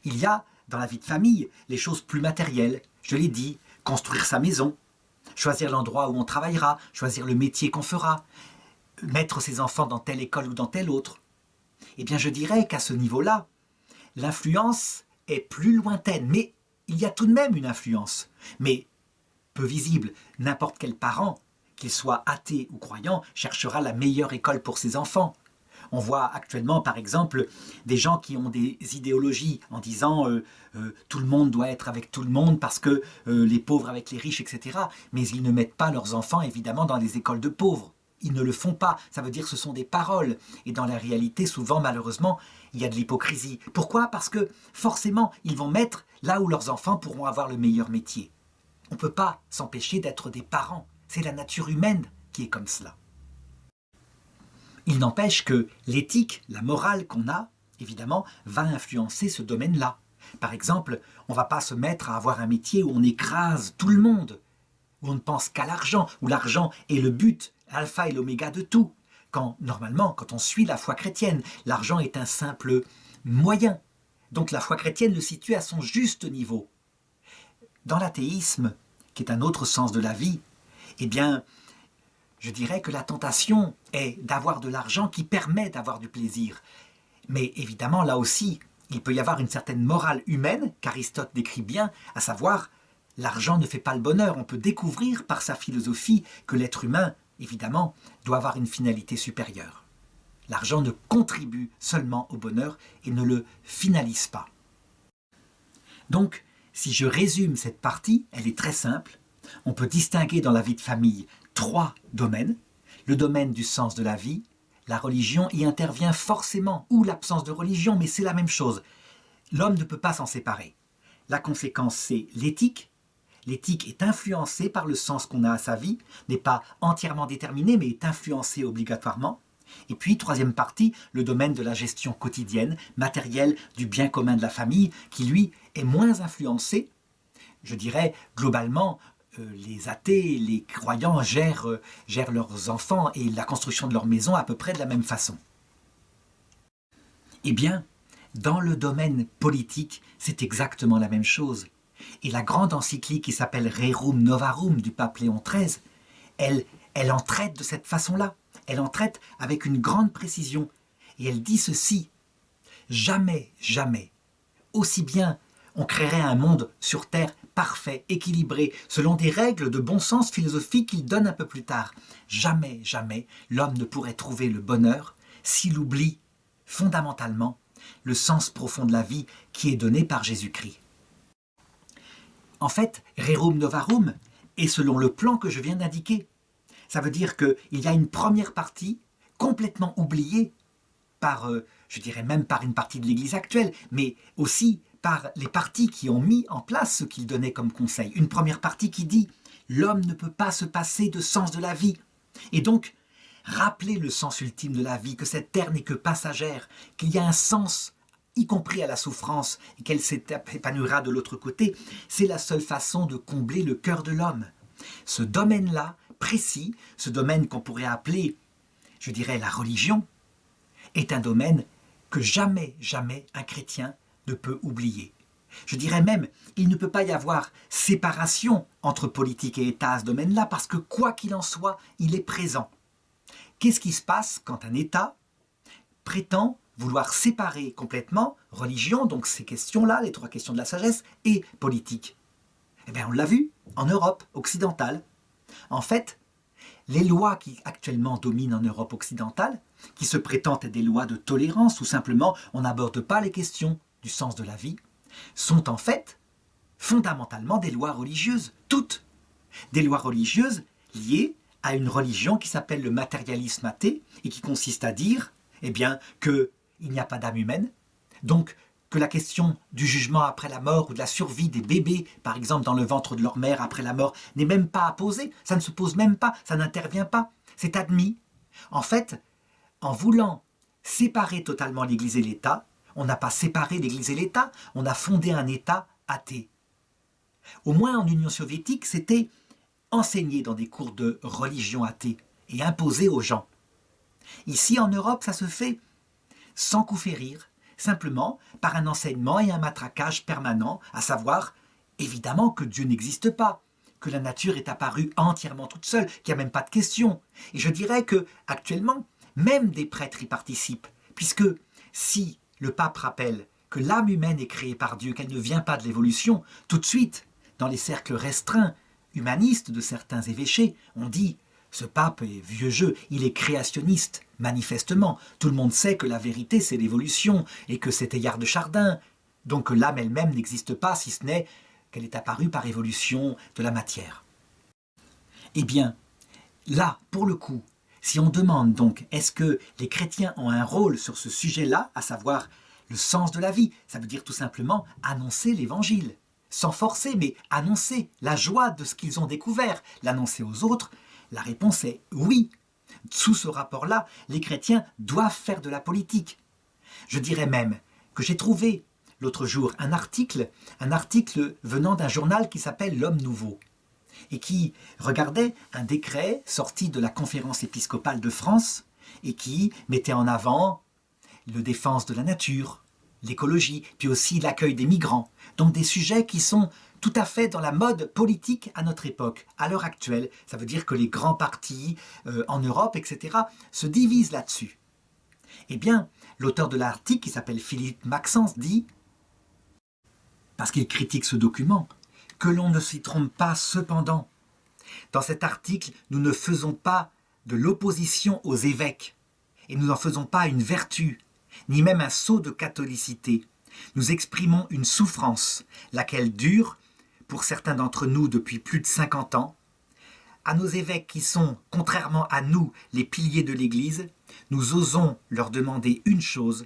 il y a dans la vie de famille les choses plus matérielles. Je l'ai dit, construire sa maison, choisir l'endroit où on travaillera, choisir le métier qu'on fera, mettre ses enfants dans telle école ou dans telle autre. Eh bien, je dirais qu'à ce niveau-là, l'influence est plus lointaine, mais il y a tout de même une influence, mais peu visible. N'importe quel parent, qu'il soit athée ou croyant, cherchera la meilleure école pour ses enfants. On voit actuellement, par exemple, des gens qui ont des idéologies en disant tout le monde doit être avec tout le monde parce que les pauvres avec les riches, etc. Mais ils ne mettent pas leurs enfants, évidemment, dans des écoles de pauvres. Ils ne le font pas. Ça veut dire que ce sont des paroles. Et dans la réalité, souvent, malheureusement, il y a de l'hypocrisie. Pourquoi? Parce que, forcément, ils vont mettre là où leurs enfants pourront avoir le meilleur métier. On ne peut pas s'empêcher d'être des parents. C'est la nature humaine qui est comme cela. Il n'empêche que l'éthique, la morale qu'on a, évidemment, va influencer ce domaine-là. Par exemple, on ne va pas se mettre à avoir un métier où on écrase tout le monde. où on ne pense qu'à l'argent, où l'argent est le but, l'alpha et l'oméga de tout. Quand, normalement, quand on suit la foi chrétienne, l'argent est un simple moyen. Donc la foi chrétienne le situe à son juste niveau. Dans l'athéisme, qui est un autre sens de la vie, eh bien, je dirais que la tentation est d'avoir de l'argent qui permet d'avoir du plaisir. Mais évidemment, là aussi, il peut y avoir une certaine morale humaine qu'Aristote décrit bien, à savoir, l'argent ne fait pas le bonheur. On peut découvrir par sa philosophie que l'être humain, évidemment, doit avoir une finalité supérieure. L'argent ne contribue seulement au bonheur et ne le finalise pas. Donc, si je résume cette partie, elle est très simple. On peut distinguer dans la vie de famille 3 domaines. Le domaine du sens de la vie, la religion y intervient forcément, ou l'absence de religion, mais c'est la même chose. L'homme ne peut pas s'en séparer. La conséquence, c'est l'éthique. L'éthique est influencée par le sens qu'on a à sa vie, n'est pas entièrement déterminée, mais est influencée obligatoirement. Et puis, troisième partie, le domaine de la gestion quotidienne, matérielle, du bien commun de la famille, qui lui est moins influencé. Je dirais, globalement, les athées, les croyants gèrent leurs enfants et la construction de leur maison à peu près de la même façon. Eh bien, dans le domaine politique, c'est exactement la même chose. Et la grande encyclique qui s'appelle Rerum Novarum du pape Léon XIII, elle en traite de cette façon-là. Elle en traite avec une grande précision. Et elle dit ceci, jamais, jamais, aussi bien on créerait un monde sur Terre parfait, équilibré, selon des règles de bon sens philosophique qu'il donne un peu plus tard. Jamais, jamais, l'homme ne pourrait trouver le bonheur s'il oublie fondamentalement le sens profond de la vie qui est donné par Jésus-Christ. En fait, Rerum Novarum est selon le plan que je viens d'indiquer. Ça veut dire qu'il y a une première partie complètement oubliée par, je dirais même par une partie de l'Église actuelle, mais aussi par les partis qui ont mis en place ce qu'ils donnaient comme conseil. Une première partie qui dit « l'homme ne peut pas se passer de sens de la vie ». Et donc, rappeler le sens ultime de la vie, que cette terre n'est que passagère, qu'il y a un sens, y compris à la souffrance, et qu'elle s'épanouira de l'autre côté, c'est la seule façon de combler le cœur de l'homme. Ce domaine-là, précis, ce domaine qu'on pourrait appeler, je dirais, la religion, est un domaine que jamais, jamais un chrétien ne peut oublier. Je dirais même, il ne peut pas y avoir séparation entre politique et État à ce domaine-là, parce que quoi qu'il en soit, il est présent. Qu'est-ce qui se passe quand un État prétend vouloir séparer complètement religion, donc ces questions-là, les 3 questions de la sagesse, et politique? Eh bien, on l'a vu en Europe occidentale. En fait, les lois qui actuellement dominent en Europe occidentale, qui se prétendent être des lois de tolérance, ou simplement on n'aborde pas les questions du sens de la vie, sont en fait fondamentalement des lois religieuses, toutes. Des lois religieuses liées à une religion qui s'appelle le matérialisme athée et qui consiste à dire eh bien, qu'il n'y a pas d'âme humaine, donc que la question du jugement après la mort ou de la survie des bébés, par exemple dans le ventre de leur mère après la mort, n'est même pas à poser, ça ne se pose même pas, ça n'intervient pas, c'est admis. En fait, en voulant séparer totalement l'Église et l'État, on n'a pas séparé l'Église et l'État, on a fondé un État athée. Au moins en Union soviétique, c'était enseigné dans des cours de religion athée et imposé aux gens. Ici en Europe, ça se fait sans coup férir, simplement par un enseignement et un matraquage permanent, à savoir, évidemment que Dieu n'existe pas, que la nature est apparue entièrement toute seule, qu'il n'y a même pas de question. Et je dirais que actuellement, même des prêtres y participent, puisque si le pape rappelle que l'âme humaine est créée par Dieu, qu'elle ne vient pas de l'évolution, tout de suite, dans les cercles restreints, humanistes de certains évêchés, on dit « ce pape est vieux jeu, il est créationniste, manifestement. Tout le monde sait que la vérité c'est l'évolution et que c'est Teilhard de Chardin, donc que l'âme elle-même n'existe pas si ce n'est qu'elle est apparue par évolution de la matière. » Eh bien, là, pour le coup, si on demande donc est-ce que les chrétiens ont un rôle sur ce sujet-là, à savoir le sens de la vie, ça veut dire tout simplement annoncer l'évangile, sans forcer, mais annoncer la joie de ce qu'ils ont découvert, l'annoncer aux autres, la réponse est oui. Sous ce rapport-là, les chrétiens doivent faire de la politique. Je dirais même que j'ai trouvé l'autre jour un article venant d'un journal qui s'appelle L'Homme Nouveau. et qui regardait un décret sorti de la conférence épiscopale de France et qui mettait en avant la défense de la nature, l'écologie, puis aussi l'accueil des migrants. Donc des sujets qui sont tout à fait dans la mode politique à notre époque, à l'heure actuelle. Ça veut dire que les grands partis en Europe, etc., se divisent là-dessus. Eh bien, l'auteur de l'article, qui s'appelle Philippe Maxence, dit, parce qu'il critique ce document, que l'on ne s'y trompe pas cependant. Dans cet article, nous ne faisons pas de l'opposition aux évêques, et nous n'en faisons pas une vertu, ni même un sceau de catholicité. Nous exprimons une souffrance, laquelle dure, pour certains d'entre nous depuis plus de 50 ans. À nos évêques qui sont, contrairement à nous, les piliers de l'Église, nous osons leur demander une chose,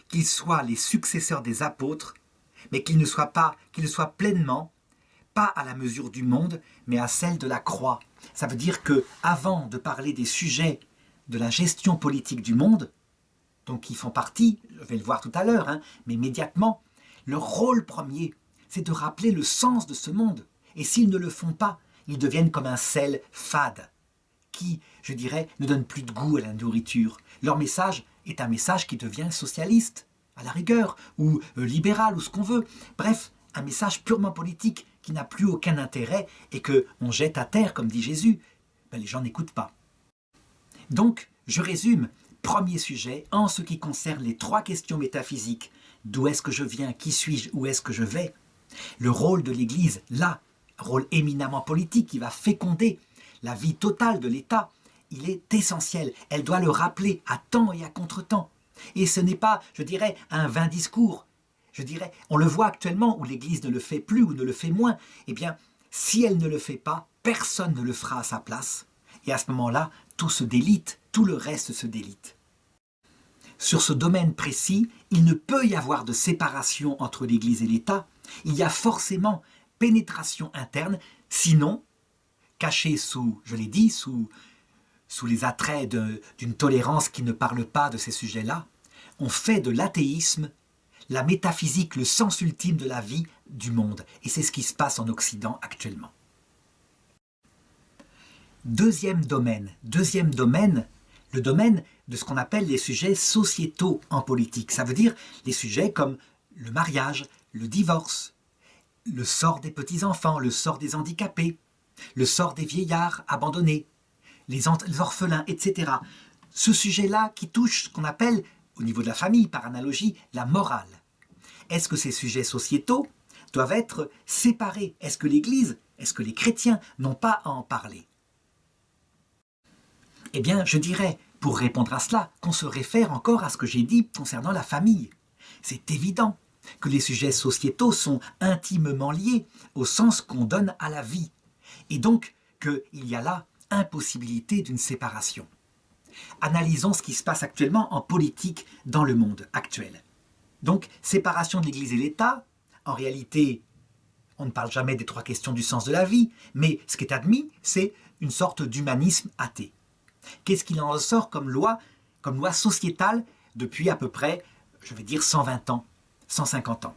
qu'ils soient les successeurs des apôtres, mais qu'ils ne soient pleinement, pas à la mesure du monde, mais à celle de la croix. Ça veut dire que, avant de parler des sujets de la gestion politique du monde, donc qui font partie, je vais le voir tout à l'heure, mais immédiatement, leur rôle premier, c'est de rappeler le sens de ce monde. Et s'ils ne le font pas, ils deviennent comme un sel fade, qui, je dirais, ne donne plus de goût à la nourriture. Leur message est un message qui devient socialiste, à la rigueur, ou libéral, ou ce qu'on veut. Bref, un message purement politique qui n'a plus aucun intérêt et qu'on jette à terre, comme dit Jésus. Les gens n'écoutent pas. Donc, je résume. Premier sujet, en ce qui concerne les 3 questions métaphysiques, d'où est-ce que je viens, qui suis-je, où est-ce que je vais, le rôle de l'Église, là, rôle éminemment politique qui va féconder la vie totale de l'État, il est essentiel. Elle doit le rappeler à temps et à contre-temps. Et ce n'est pas, je dirais, un vain discours. Je dirais, on le voit actuellement où l'Église ne le fait plus ou ne le fait moins. Eh bien, si elle ne le fait pas, personne ne le fera à sa place. Et à ce moment-là, tout se délite, tout le reste se délite. Sur ce domaine précis, il ne peut y avoir de séparation entre l'Église et l'État. Il y a forcément pénétration interne, sinon, caché sous, je l'ai dit, sous les attraits d'une tolérance qui ne parle pas de ces sujets-là, on fait de l'athéisme la métaphysique, le sens ultime de la vie du monde. Et c'est ce qui se passe en Occident actuellement. Deuxième domaine, le domaine de ce qu'on appelle les sujets sociétaux en politique. Ça veut dire les sujets comme le mariage, le divorce, le sort des petits-enfants, le sort des handicapés, le sort des vieillards abandonnés, les orphelins, etc. Ce sujet-là qui touche ce qu'on appelle, au niveau de la famille, par analogie, la morale. Est-ce que ces sujets sociétaux doivent être séparés? Est-ce que l'Église, est-ce que les chrétiens n'ont pas à en parler? Eh bien, je dirais, pour répondre à cela, qu'on se réfère encore à ce que j'ai dit concernant la famille. C'est évident que les sujets sociétaux sont intimement liés au sens qu'on donne à la vie, et donc qu'il y a là impossibilité d'une séparation. Analysons ce qui se passe actuellement en politique dans le monde actuel. Donc, séparation de l'Église et l'État, en réalité, on ne parle jamais des 3 questions du sens de la vie, mais ce qui est admis, c'est une sorte d'humanisme athée. Qu'est-ce qu'il en ressort comme loi sociétale depuis à peu près, je vais dire 120 ans, 150 ans?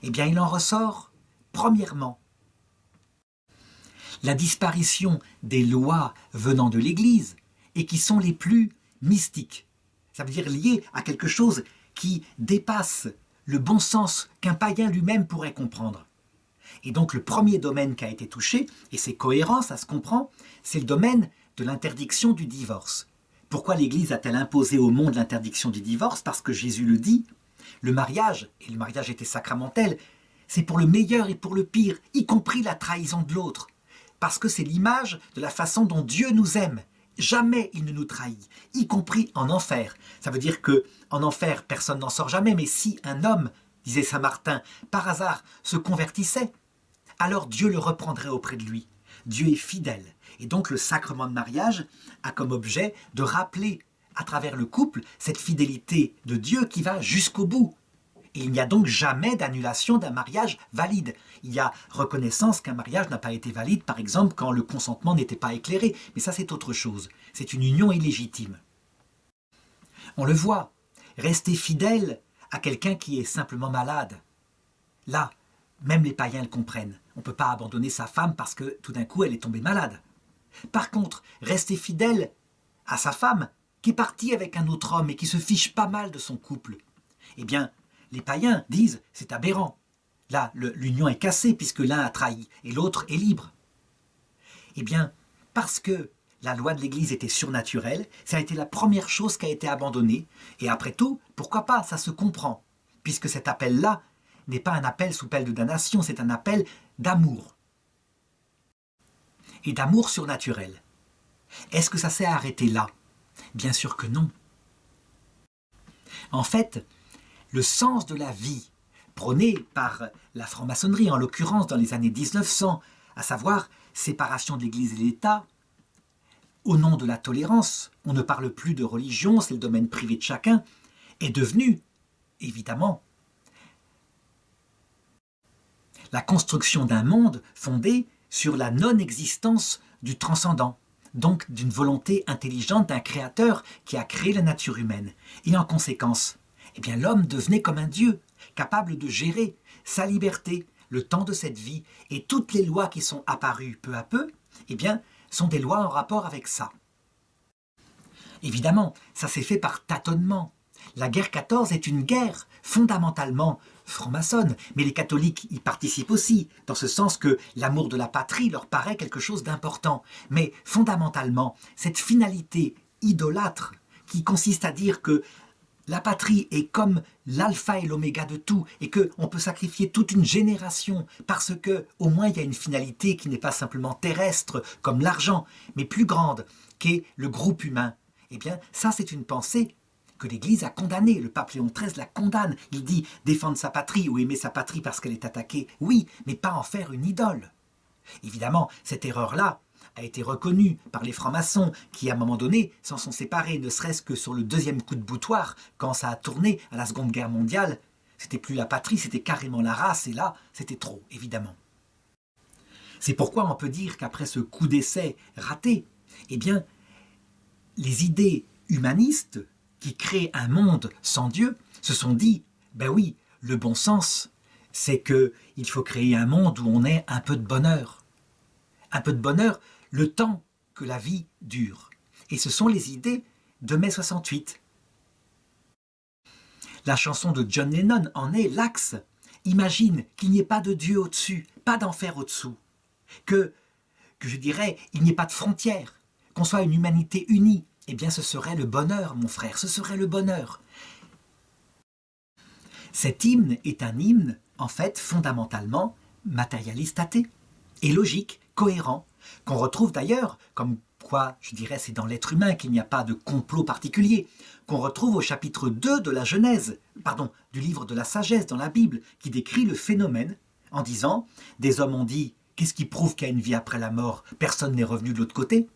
Eh bien, il en ressort, premièrement, la disparition des lois venant de l'Église et qui sont les plus mystiques. Ça veut dire liées à quelque chose qui dépasse le bon sens qu'un païen lui-même pourrait comprendre. Et donc le premier domaine qui a été touché, et c'est cohérent, ça se comprend, c'est le domaine de l'interdiction du divorce. Pourquoi l'Église a-t-elle imposé au monde l'interdiction du divorce? Parce que Jésus le dit, le mariage, et le mariage était sacramentel, c'est pour le meilleur et pour le pire, y compris la trahison de l'autre. Parce que c'est l'image de la façon dont Dieu nous aime. Jamais il ne nous trahit, y compris en enfer. Ça veut dire que en enfer, personne n'en sort jamais, mais si un homme, disait saint Martin, par hasard se convertissait, alors Dieu le reprendrait auprès de lui. Dieu est fidèle. Et donc le sacrement de mariage a comme objet de rappeler à travers le couple cette fidélité de Dieu qui va jusqu'au bout. Et il n'y a donc jamais d'annulation d'un mariage valide. Il y a reconnaissance qu'un mariage n'a pas été valide, par exemple, quand le consentement n'était pas éclairé. Mais ça, c'est autre chose. C'est une union illégitime. On le voit. Rester fidèle à quelqu'un qui est simplement malade. Là, même les païens le comprennent. On ne peut pas abandonner sa femme parce que tout d'un coup elle est tombée malade. Par contre, rester fidèle à sa femme, qui est partie avec un autre homme et qui se fiche pas mal de son couple, eh bien, les païens disent c'est aberrant. Là, l'union est cassée puisque l'un a trahi et l'autre est libre. Eh bien, parce que la loi de l'Église était surnaturelle, ça a été la première chose qui a été abandonnée. Et après tout, pourquoi pas, ça se comprend. Puisque cet appel-là n'est pas un appel sous peine de damnation, c'est un appel d'amour. Et d'amour surnaturel. Est-ce que ça s'est arrêté là? Bien sûr que non. En fait, le sens de la vie, prôné par la franc-maçonnerie, en l'occurrence dans les années 1900, à savoir séparation de l'Église et de l'État, au nom de la tolérance, on ne parle plus de religion, c'est le domaine privé de chacun, est devenu, évidemment, la construction d'un monde fondé sur la non-existence du transcendant, donc d'une volonté intelligente d'un créateur qui a créé la nature humaine. Et en conséquence, eh bien, l'homme devenait comme un dieu, capable de gérer sa liberté, le temps de cette vie, et toutes les lois qui sont apparues peu à peu, eh bien, sont des lois en rapport avec ça. Évidemment, ça s'est fait par tâtonnement. La guerre 14 est une guerre fondamentalement franc-maçonne, mais les catholiques y participent aussi, dans ce sens que l'amour de la patrie leur paraît quelque chose d'important. Mais fondamentalement, cette finalité idolâtre qui consiste à dire que la patrie est comme l'alpha et l'oméga de tout et qu'on peut sacrifier toute une génération parce que au moins il y a une finalité qui n'est pas simplement terrestre comme l'argent, mais plus grande, qu'est le groupe humain. Eh bien, ça c'est une pensée que l'Église a condamnée. Le pape Léon XIII la condamne. Il dit défendre sa patrie ou aimer sa patrie parce qu'elle est attaquée. Oui, mais pas en faire une idole. Évidemment, cette erreur-là a été reconnue par les francs-maçons qui, à un moment donné, s'en sont séparés, ne serait-ce que sur le deuxième coup de boutoir, quand ça a tourné à la Seconde Guerre mondiale. C'était plus la patrie, c'était carrément la race, et là, c'était trop, évidemment. C'est pourquoi on peut dire qu'après ce coup d'essai raté, eh bien, les idées humanistes qui créent un monde sans Dieu se sont dit, ben oui, le bon sens, c'est qu'il faut créer un monde où on ait un peu de bonheur. Un peu de bonheur, le temps que la vie dure. Et ce sont les idées de mai 68. La chanson de John Lennon en est l'axe. Imagine qu'il n'y ait pas de Dieu au-dessus, pas d'enfer au-dessous. Que je dirais, il n'y ait pas de frontières, qu'on soit une humanité unie. Eh bien, ce serait le bonheur, mon frère, ce serait le bonheur. Cet hymne est un hymne, en fait, fondamentalement matérialiste athée, et logique, cohérent, qu'on retrouve d'ailleurs, comme quoi, je dirais, c'est dans l'être humain qu'il n'y a pas de complot particulier, qu'on retrouve au chapitre 2 de la Genèse, du livre de la sagesse dans la Bible, qui décrit le phénomène en disant « Des hommes ont dit, qu'est-ce qui prouve qu'il y a une vie après la mort? Personne n'est revenu de l'autre côté. »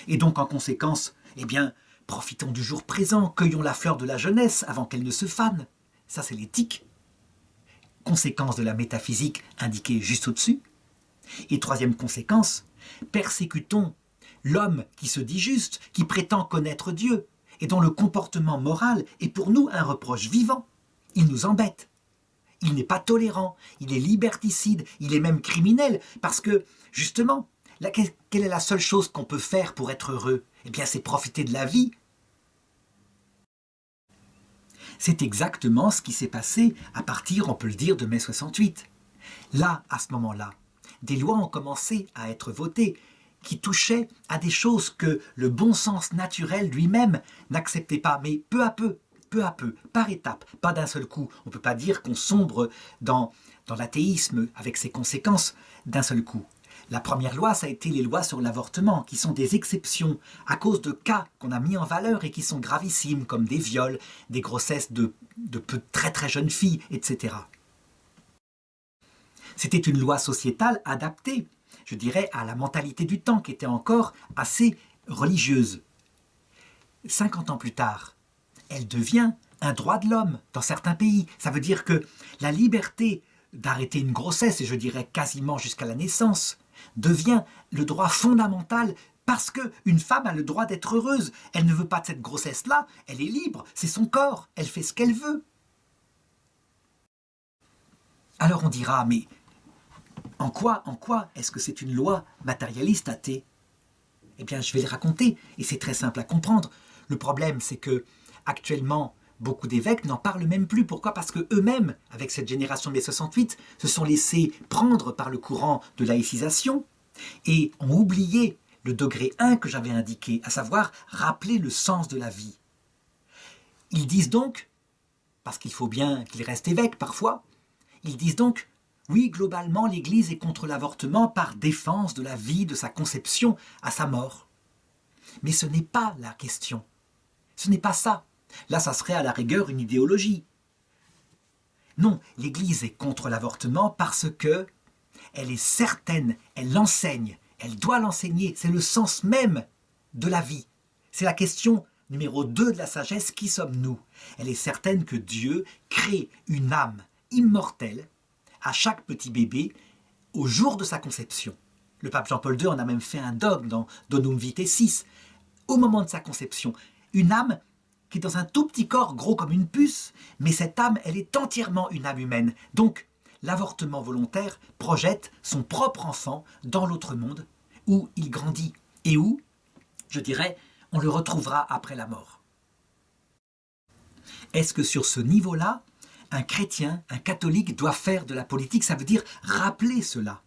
Et donc, en conséquence, eh bien, profitons du jour présent, cueillons la fleur de la jeunesse avant qu'elle ne se fane. Ça, c'est l'éthique. Conséquence de la métaphysique indiquée juste au-dessus. Et troisième conséquence, persécutons l'homme qui se dit juste, qui prétend connaître Dieu, et dont le comportement moral est pour nous un reproche vivant. Il nous embête. Il n'est pas tolérant, il est liberticide, il est même criminel, parce que, justement, quelle est la seule chose qu'on peut faire pour être heureux? Eh bien, c'est profiter de la vie. C'est exactement ce qui s'est passé à partir, on peut le dire, de mai 68. Là, à ce moment-là, des lois ont commencé à être votées qui touchaient à des choses que le bon sens naturel lui-même n'acceptait pas, mais peu à peu, par étapes, pas d'un seul coup. On ne peut pas dire qu'on sombre dans l'athéisme avec ses conséquences d'un seul coup. La première loi, ça a été les lois sur l'avortement, qui sont des exceptions à cause de cas qu'on a mis en valeur et qui sont gravissimes, comme des viols, des grossesses de très très jeunes filles, etc. C'était une loi sociétale adaptée, je dirais, à la mentalité du temps, qui était encore assez religieuse. 50 ans plus tard, elle devient un droit de l'homme dans certains pays. Ça veut dire que la liberté d'arrêter une grossesse, et je dirais quasiment jusqu'à la naissance, devient le droit fondamental parce qu'une femme a le droit d'être heureuse. Elle ne veut pas de cette grossesse-là, elle est libre, c'est son corps, elle fait ce qu'elle veut. Alors on dira, mais En quoi est-ce que c'est une loi matérialiste athée? Eh bien, je vais le raconter, et c'est très simple à comprendre. Le problème, c'est que actuellement, beaucoup d'évêques n'en parlent même plus. Pourquoi? Parce que eux-mêmes, avec cette génération de mai 68, se sont laissés prendre par le courant de laïcisation et ont oublié le degré 1 que j'avais indiqué, à savoir rappeler le sens de la vie. Ils disent donc, parce qu'il faut bien qu'ils restent évêques parfois, ils disent donc, oui, globalement, l'Église est contre l'avortement par défense de la vie, de sa conception à sa mort. Mais ce n'est pas la question. Ce n'est pas ça. Là, ça serait à la rigueur une idéologie. Non, l'Église est contre l'avortement parce que elle est certaine, elle l'enseigne, elle doit l'enseigner, c'est le sens même de la vie. C'est la question numéro 2 de la sagesse, qui sommes-nous? Elle est certaine que Dieu crée une âme immortelle à chaque petit bébé au jour de sa conception. Le pape Jean-Paul II en a même fait un dogme dans Donum Vitae 6. Au moment de sa conception, une âme qui est dans un tout petit corps gros comme une puce, mais cette âme, elle est entièrement une âme humaine. Donc, l'avortement volontaire projette son propre enfant dans l'autre monde, où il grandit, et où, je dirais, on le retrouvera après la mort. Est-ce que sur ce niveau-là, un chrétien, un catholique doit faire de la politique? Ça veut dire rappeler cela.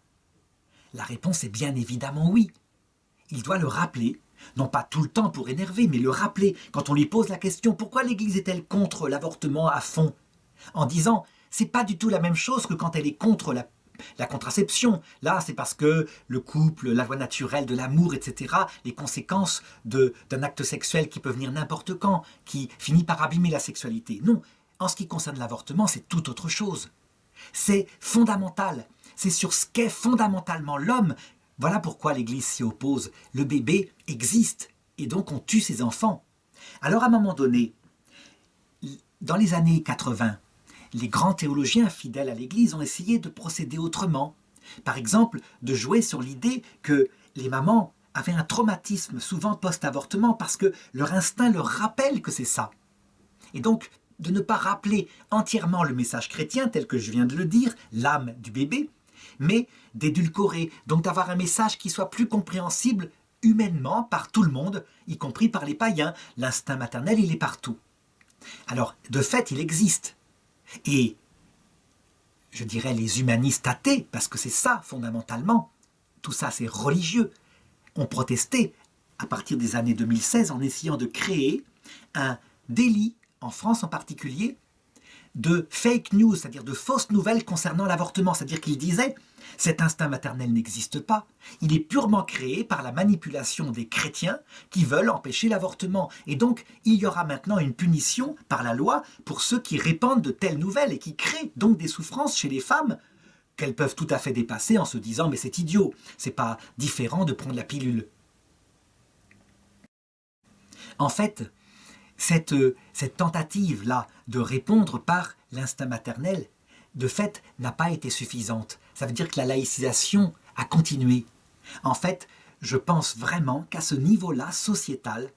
La réponse est bien évidemment oui. Il doit le rappeler, non pas tout le temps pour énerver, mais le rappeler quand on lui pose la question « Pourquoi l'Église est-elle contre l'avortement à fond ?» En disant « C'est pas du tout la même chose que quand elle est contre la contraception. Là, c'est parce que le couple, la loi naturelle de l'amour, etc., les conséquences d'un acte sexuel qui peut venir n'importe quand, qui finit par abîmer la sexualité. Non, en ce qui concerne l'avortement, c'est tout autre chose. C'est fondamental. C'est sur ce qu'est fondamentalement l'homme. Voilà pourquoi l'Église s'y oppose. Le bébé existe, et donc on tue ses enfants. Alors à un moment donné, dans les années 80, les grands théologiens fidèles à l'Église ont essayé de procéder autrement. Par exemple, de jouer sur l'idée que les mamans avaient un traumatisme souvent post-avortement parce que leur instinct leur rappelle que c'est ça. Et donc, de ne pas rappeler entièrement le message chrétien tel que je viens de le dire, l'âme du bébé, mais d'édulcorer, donc d'avoir un message qui soit plus compréhensible humainement par tout le monde, y compris par les païens. L'instinct maternel, il est partout. Alors, de fait, il existe. Et, je dirais, les humanistes athées, parce que c'est ça, fondamentalement, tout ça c'est religieux, ont protesté à partir des années 2016 en essayant de créer un délit, en France en particulier, de fake news, c'est-à-dire de fausses nouvelles concernant l'avortement. C'est-à-dire qu'ils disaient « cet instinct maternel n'existe pas, il est purement créé par la manipulation des chrétiens qui veulent empêcher l'avortement. Et donc, il y aura maintenant une punition par la loi pour ceux qui répandent de telles nouvelles et qui créent donc des souffrances chez les femmes qu'elles peuvent tout à fait dépasser en se disant « mais c'est idiot, c'est pas différent de prendre la pilule ». En fait, cette tentative-là de répondre par l'instinct maternel, de fait, n'a pas été suffisante. Ça veut dire que la laïcisation a continué. En fait, je pense vraiment qu'à ce niveau-là, sociétal,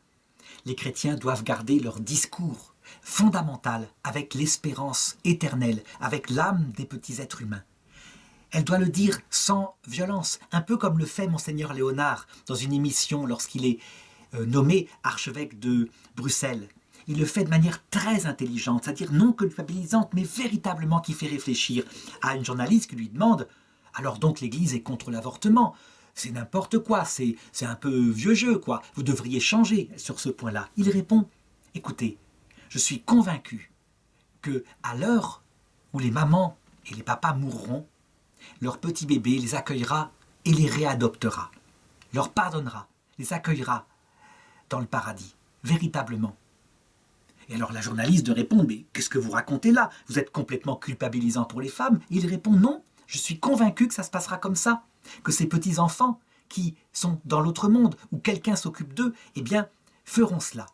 les chrétiens doivent garder leur discours fondamental avec l'espérance éternelle, avec l'âme des petits êtres humains. Elle doit le dire sans violence, un peu comme le fait Monseigneur Léonard dans une émission lorsqu'il est nommé archevêque de Bruxelles. Il le fait de manière très intelligente, c'est-à-dire non culpabilisante, mais véritablement qui fait réfléchir à une journaliste qui lui demande « Alors donc l'Église est contre l'avortement ?» C'est n'importe quoi, c'est un peu vieux jeu, quoi. Vous devriez changer sur ce point-là. Il répond « Écoutez, je suis convaincu que à l'heure où les mamans et les papas mourront, leur petit bébé les accueillera et les réadoptera, leur pardonnera, les accueillera dans le paradis, véritablement. » Et alors la journaliste de répondre « Mais qu'est-ce que vous racontez là? Vous êtes complètement culpabilisant pour les femmes. » Il répond « Non, je suis convaincu que ça se passera comme ça, que ces petits-enfants qui sont dans l'autre monde, où quelqu'un s'occupe d'eux, eh bien, feront cela. »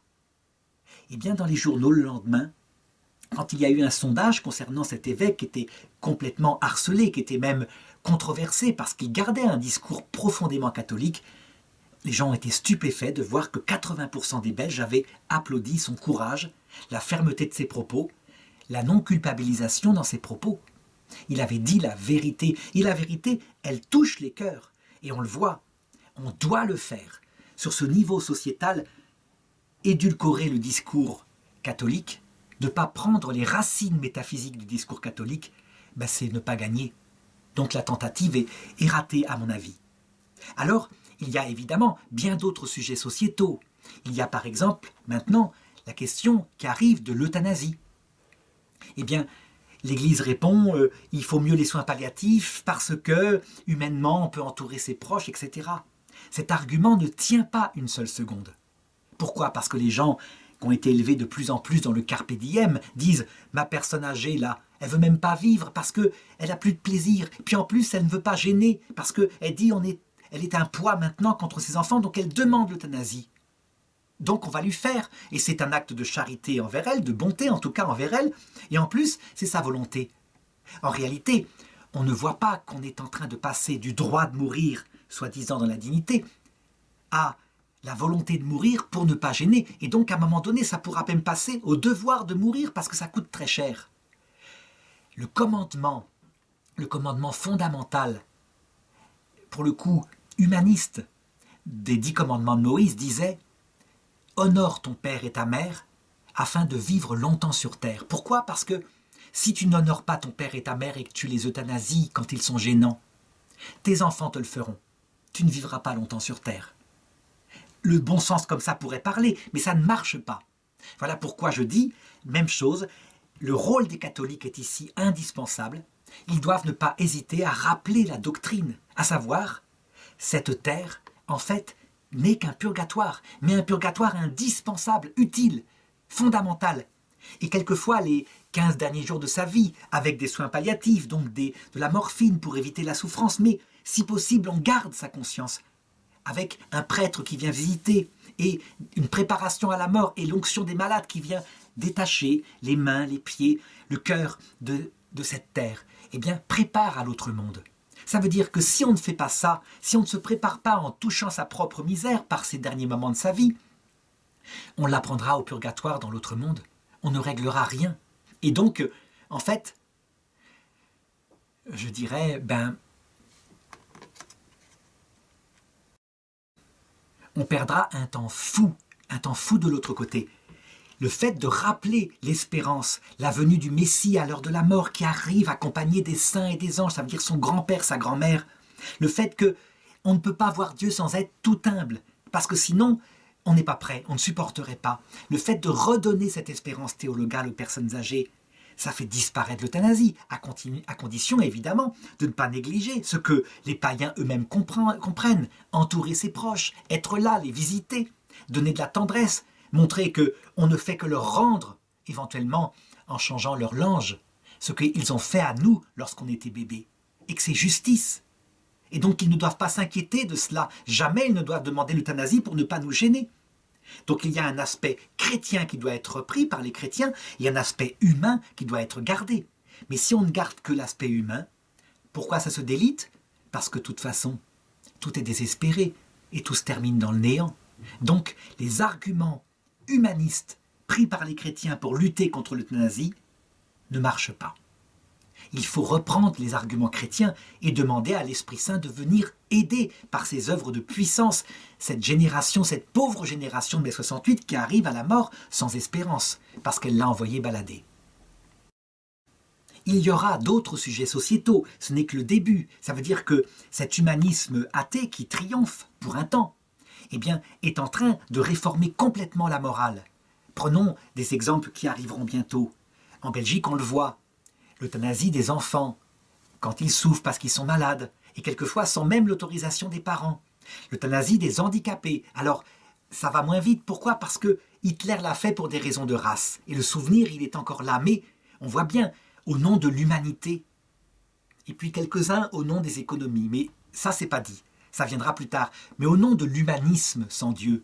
Eh bien, dans les journaux le lendemain, quand il y a eu un sondage concernant cet évêque qui était complètement harcelé, qui était même controversé parce qu'il gardait un discours profondément catholique, les gens ont été stupéfaits de voir que 80% des Belges avaient applaudi son courage, la fermeté de ses propos, la non-culpabilisation dans ses propos. Il avait dit la vérité. Et la vérité, elle touche les cœurs. Et on le voit. On doit le faire. Sur ce niveau sociétal, édulcorer le discours catholique, de ne pas prendre les racines métaphysiques du discours catholique, ben c'est ne pas gagner. Donc la tentative est ratée à mon avis. Alors, il y a évidemment bien d'autres sujets sociétaux. Il y a par exemple maintenant la question qui arrive de l'euthanasie. Eh bien, l'Église répond il faut mieux les soins palliatifs parce que humainement on peut entourer ses proches, etc. Cet argument ne tient pas une seule seconde. Pourquoi ? Parce que les gens qui ont été élevés de plus en plus dans le carpe diem disent ma personne âgée là, elle veut même pas vivre parce qu'elle a plus de plaisir. Puis en plus elle ne veut pas gêner parce qu'elle dit elle est un poids maintenant contre ses enfants, donc elle demande l'euthanasie. Donc on va lui faire, et c'est un acte de charité envers elle, de bonté en tout cas envers elle, et en plus c'est sa volonté. En réalité, on ne voit pas qu'on est en train de passer du droit de mourir, soi-disant dans la dignité, à la volonté de mourir pour ne pas gêner, et donc à un moment donné ça pourra même passer au devoir de mourir parce que ça coûte très cher. Le commandement fondamental, pour le coup humaniste, des 10 commandements de Moïse disait « Honore ton père et ta mère afin de vivre longtemps sur terre ». Pourquoi ? Parce que si tu n'honores pas ton père et ta mère et que tu les euthanasies quand ils sont gênants, tes enfants te le feront. Tu ne vivras pas longtemps sur terre. Le bon sens comme ça pourrait parler, mais ça ne marche pas. Voilà pourquoi je dis, même chose, le rôle des catholiques est ici indispensable. Ils doivent ne pas hésiter à rappeler la doctrine, à savoir, cette terre, en fait, n'est qu'un purgatoire, mais un purgatoire indispensable, utile, fondamental. Et quelquefois, les 15 derniers jours de sa vie, avec des soins palliatifs, donc de la morphine pour éviter la souffrance, mais si possible, on garde sa conscience, avec un prêtre qui vient visiter, et une préparation à la mort, et l'onction des malades qui vient détacher les mains, les pieds, le cœur de cette terre, eh bien, prépare à l'autre monde. Ça veut dire que si on ne fait pas ça, si on ne se prépare pas en touchant sa propre misère par ces derniers moments de sa vie, on l'apprendra au purgatoire dans l'autre monde. On ne réglera rien. Et donc, en fait, je dirais, on perdra un temps fou de l'autre côté. Le fait de rappeler l'espérance, la venue du Messie à l'heure de la mort qui arrive accompagné des saints et des anges, ça veut dire son grand-père, sa grand-mère. Le fait qu'on ne peut pas voir Dieu sans être tout humble, parce que sinon, on n'est pas prêt, on ne supporterait pas. Le fait de redonner cette espérance théologale aux personnes âgées, ça fait disparaître l'euthanasie, à condition évidemment de ne pas négliger ce que les païens eux-mêmes comprennent, entourer ses proches, être là, les visiter, donner de la tendresse, montrer qu'on ne fait que leur rendre, éventuellement en changeant leur langue, ce qu'ils ont fait à nous lorsqu'on était bébé, et que c'est justice. Et donc ils ne doivent pas s'inquiéter de cela, jamais ils ne doivent demander l'euthanasie pour ne pas nous gêner. Donc il y a un aspect chrétien qui doit être repris par les chrétiens, et un aspect humain qui doit être gardé. Mais si on ne garde que l'aspect humain, pourquoi ça se délite ? Parce que de toute façon, tout est désespéré, et tout se termine dans le néant. Donc les arguments humanistes pris par les chrétiens pour lutter contre l'euthanasie ne marchent pas. Il faut reprendre les arguments chrétiens et demander à l'Esprit Saint de venir aider par ses œuvres de puissance cette génération, cette pauvre génération de mai 68 qui arrive à la mort sans espérance parce qu'elle l'a envoyé balader. Il y aura d'autres sujets sociétaux, ce n'est que le début. Ça veut dire que cet humanisme athée qui triomphe pour un temps, eh bien, est en train de réformer complètement la morale. Prenons des exemples qui arriveront bientôt. En Belgique, on le voit, l'euthanasie des enfants, quand ils souffrent parce qu'ils sont malades, et quelquefois sans même l'autorisation des parents. L'euthanasie des handicapés. Alors, ça va moins vite. Pourquoi ? Parce que Hitler l'a fait pour des raisons de race. Et le souvenir, il est encore là. Mais on voit bien, au nom de l'humanité. Et puis quelques-uns au nom des économies. Mais ça, c'est pas dit. Ça viendra plus tard. Mais au nom de l'humanisme sans Dieu,